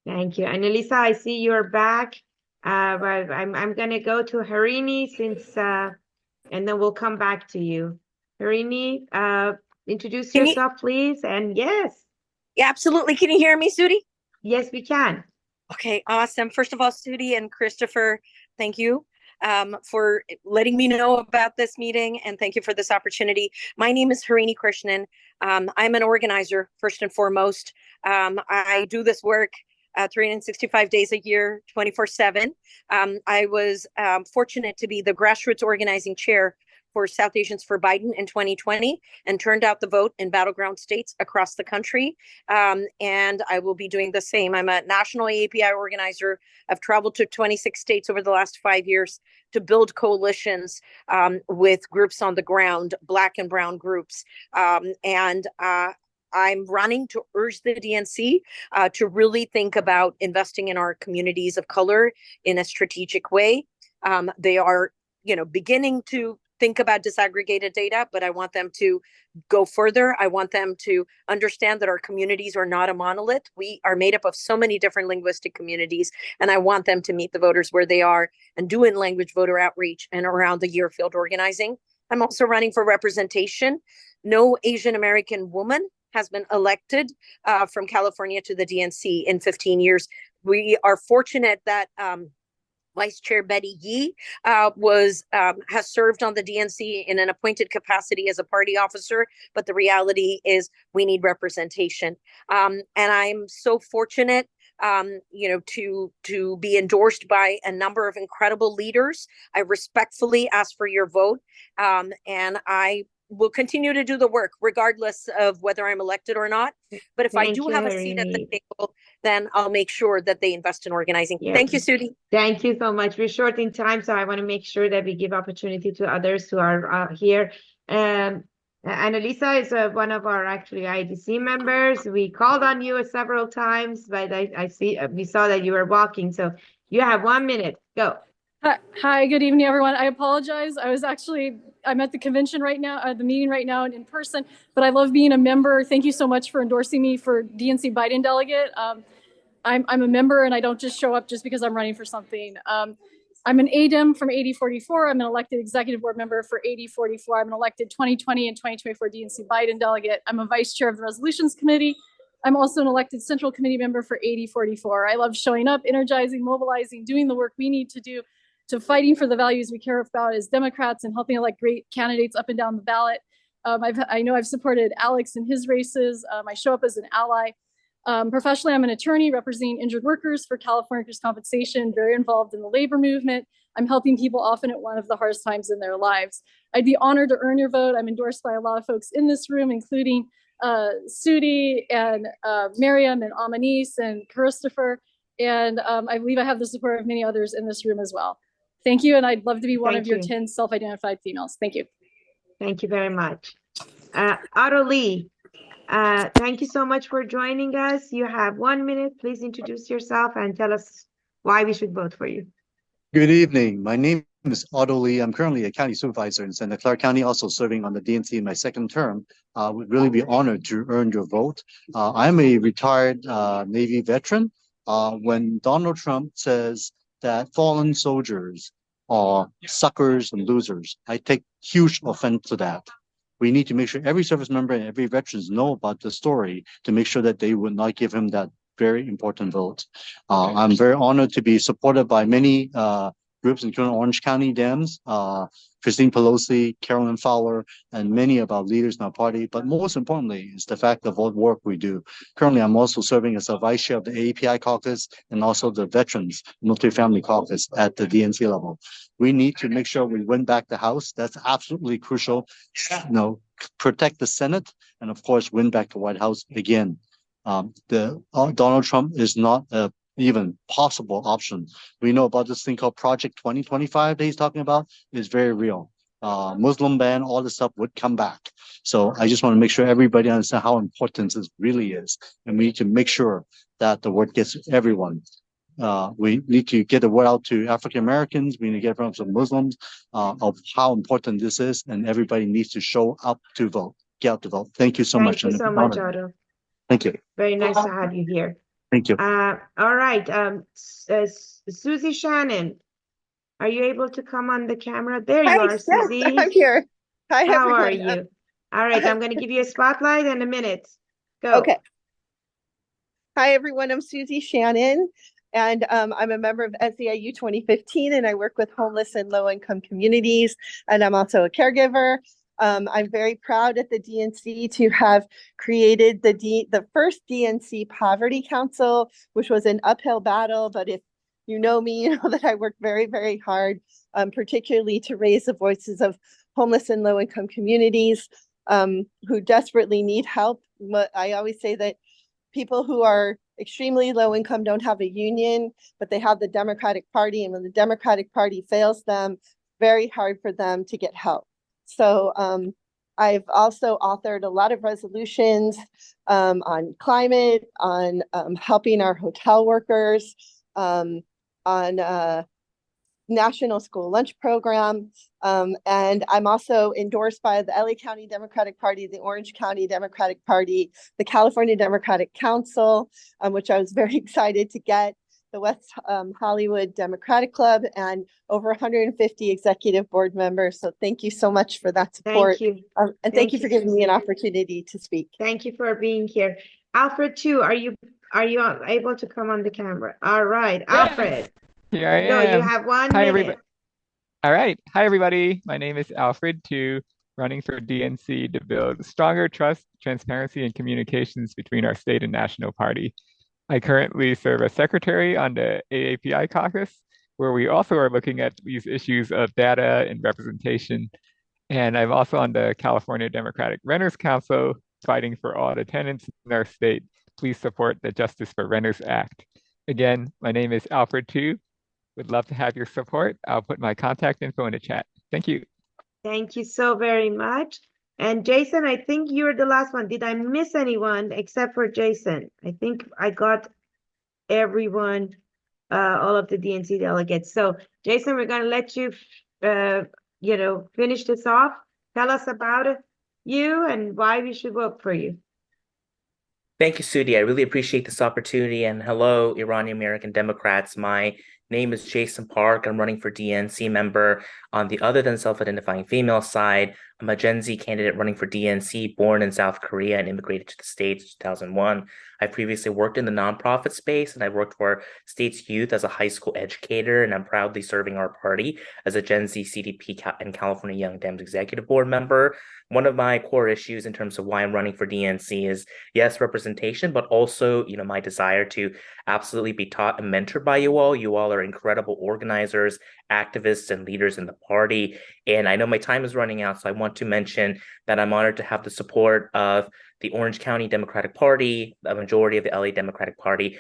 Thank you. And Elisa, I see you're back. But I'm gonna go to Harini since and then we'll come back to you. Harini, introduce yourself, please. And yes. Yeah, absolutely. Can you hear me, Sudi? Yes, we can. Okay, awesome. First of all, Sudi and Christopher, thank you for letting me know about this meeting, and thank you for this opportunity. My name is Harini Krishnan. I'm an organizer, first and foremost. I do this work 365 days a year, 24/7. I was fortunate to be the grassroots organizing chair for South Asians for Biden in 2020 and turned out the vote in battleground states across the country. And I will be doing the same. I'm a national AAPI organizer. I've traveled to 26 states over the last 5 years to build coalitions with groups on the ground, Black and brown groups. I'm running to urge the DNC to really think about investing in our communities of color in a strategic way. They are, beginning to think about disaggregated data, but I want them to go further. I want them to understand that our communities are not a monolith. We are made up of so many different linguistic communities, and I want them to meet the voters where they are and do in-language voter outreach and around the year field organizing. I'm also running for representation. No Asian American woman has been elected from California to the DNC in 15 years. We are fortunate that Vice Chair Betty Yee has served on the DNC in an appointed capacity as a party officer, but the reality is we need representation. And I'm so fortunate to be endorsed by a number of incredible leaders. I respectfully ask for your vote, and I will continue to do the work regardless of whether I'm elected or not. But if I do have a seat at the table, then I'll make sure that they invest in organizing. Yeah. Thank you, Sudi. Thank you so much. We're short in time, so I want to make sure that we give opportunity to others who are here. Annalisa is one of our actually IADC members. We called on you several times, but we saw that you were walking, so you have 1 minute. Go. Hi, good evening, everyone. I apologize. I'm at the convention right now, the meeting right now in person, but I love being a member. Thank you so much for endorsing me for DNC Biden delegate. I'm a member, and I don't just show up just because I'm running for something. I'm an ADEM from 8044. I'm an elected executive board member for 8044. I'm an elected 2020 and 2024 DNC Biden delegate. I'm a vice chair of the resolutions committee. I'm also an elected central committee member for 8044. I love showing up, energizing, mobilizing, doing the work we need to do, to fighting for the values we care about as Democrats and helping elect great candidates up and down the ballot. I know I've supported Alex in his races. I show up as an ally. Professionally, I'm an attorney representing injured workers for California Workers' Compensation, very involved in the labor movement. I'm helping people often at one of the hardest times in their lives. I'd be honored to earn your vote. I'm endorsed by a lot of folks in this room, including Sudi and Miriam and Amanis and Christopher. And I believe I have the support of many others in this room as well. Thank you, and I'd love to be one of your 10 self-identified females. Thank you. Thank you very much. Otto Lee, thank you so much for joining us. You have 1 minute. Please introduce yourself and tell us why we should vote for you. Good evening. My name is Otto Lee. I'm currently a county supervisor in Santa Clara County, also serving on the DNC in my second term. Would really be honored to earn your vote. I'm a retired Navy veteran. When Donald Trump says that fallen soldiers are suckers and losers, I take huge offense to that. We need to make sure every service member and every veterans know about the story to make sure that they would not give him that very important vote. I'm very honored to be supported by many groups, including Orange County Dems, Christine Pelosi, Carolyn Fowler, and many of our leaders in our party. But most importantly is the fact of what work we do. Currently, I'm also serving as a vice chair of the AAPI caucus and also the Veterans Multifamily Caucus at the DNC level. We need to make sure we win back the House. That's absolutely crucial. Protect the Senate, and of course, win back the White House again. Donald Trump is not a even possible option. We know about this thing called Project 2025 that he's talking about is very real. Muslim ban, all this stuff would come back. So I just want to make sure everybody understands how important this really is. And we need to make sure that the word gets to everyone. We need to get the word out to African Americans. We need to get around to Muslims of how important this is. And everybody needs to show up to vote, get out to vote. Thank you so much. Thank you so much, Otto. Thank you. Very nice to have you here. Thank you. All right, Susie Shannon, are you able to come on the camera? There you are, Susie. Yes, I'm here. Hi, How are everyone. you? All right, I'm going to give you a spotlight in a minute. Go. Okay. Hi, everyone. I'm Susie Shannon, and I'm a member of SEIU 2015, and I work with homeless and low-income communities, and I'm also a caregiver. I'm very proud at the DNC to have created the first DNC Poverty Council, which was an uphill battle. But if you know me, you know that I work very, very hard, particularly to raise the voices of homeless and low-income communities who desperately need help. I always say that people who are extremely low income don't have a union, but they have the Democratic Party. And when the Democratic Party fails them, very hard for them to get help. So I've also authored a lot of resolutions on climate, on helping our hotel workers, on National School Lunch Program. And I'm also endorsed by the LA County Democratic Party, the Orange County Democratic Party, the California Democratic Council, which I was very excited to get, the West Hollywood Democratic Club, and over 150 executive board members. So thank you so much for that support. Thank you. And thank you for giving me an opportunity to speak. Thank you for being here. Alfred, too, are you able to come on the camera? All right, Alfred. Here I No, am. you have 1 Hi, minute. everybody. All right. Hi, everybody. My name is Alfred Tu, running for DNC to build stronger trust, transparency, and communications between our state and national party. I currently serve as secretary on the AAPI caucus, where we also are looking at these issues of data and representation. And I'm also on the California Democratic Renters Council, fighting for all the tenants in our state. Please support the Justice for Renters Act. Again, my name is Alfred Tu. Would love to have your support. I'll put my contact info in the chat. Thank you. Thank you so very much. And Jason, I think you're the last one. Did I miss anyone except for Jason? I think I got everyone, all of the DNC delegates. So Jason, we're going to let you, finish this off. Tell us about you and why we should vote for you. Thank you, Sudi. I really appreciate this opportunity. And hello, Iranian American Democrats. My name is Jason Park. I'm running for DNC member on the other than self-identifying female side. I'm a Gen Z candidate running for DNC, born in South Korea and immigrated to the States in 2001. I previously worked in the nonprofit space, and I worked for States Youth as a high school educator, and I'm proudly serving our party as a Gen Z CDP and California Young Dems executive board member. One of my core issues in terms of why I'm running for DNC is, yes, representation, but also, my desire to absolutely be taught and mentored by you all. You all are incredible organizers, activists, and leaders in the party. And I know my time is running out, so I want to mention that I'm honored to have the support of the Orange County Democratic Party, the majority of the LA Democratic Party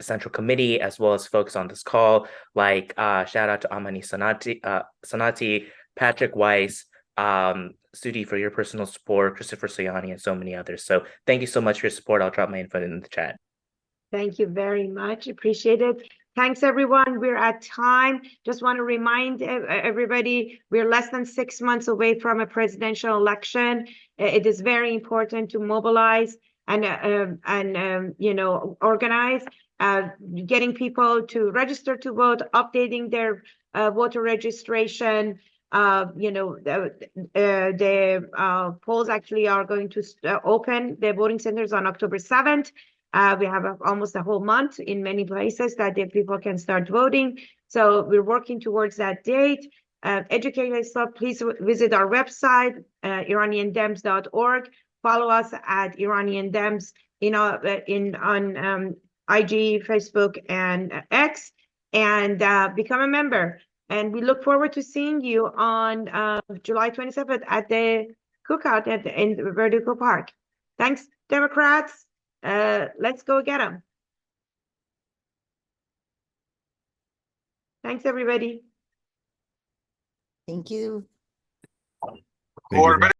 Central Committee, as well as folks on this call, like shout out to Amani Sanati, Patrick Weiss, Sudi for your personal support, Christopher Soyani, and so many others. So thank you so much for your support. I'll drop my info in the chat. Thank you very much. Appreciate it. Thanks, everyone. We're at time. Just want to remind everybody, we're less than 6 months away from a presidential election. It is very important to mobilize and organize, getting people to register to vote, updating their voter registration. The polls actually are going to open the voting centers on October 7th. We have almost a whole month in many places that the people can start voting. So we're working towards that date. Educate yourself. Please visit our website, iraniandems.org. Follow us at Iranian Dems on IG, Facebook, and X, and become a member. And we look forward to seeing you on July 27th at the cookout in Verdugo Park. Thanks, Democrats. Let's go get them. Thanks, everybody. Thank you. Thank you.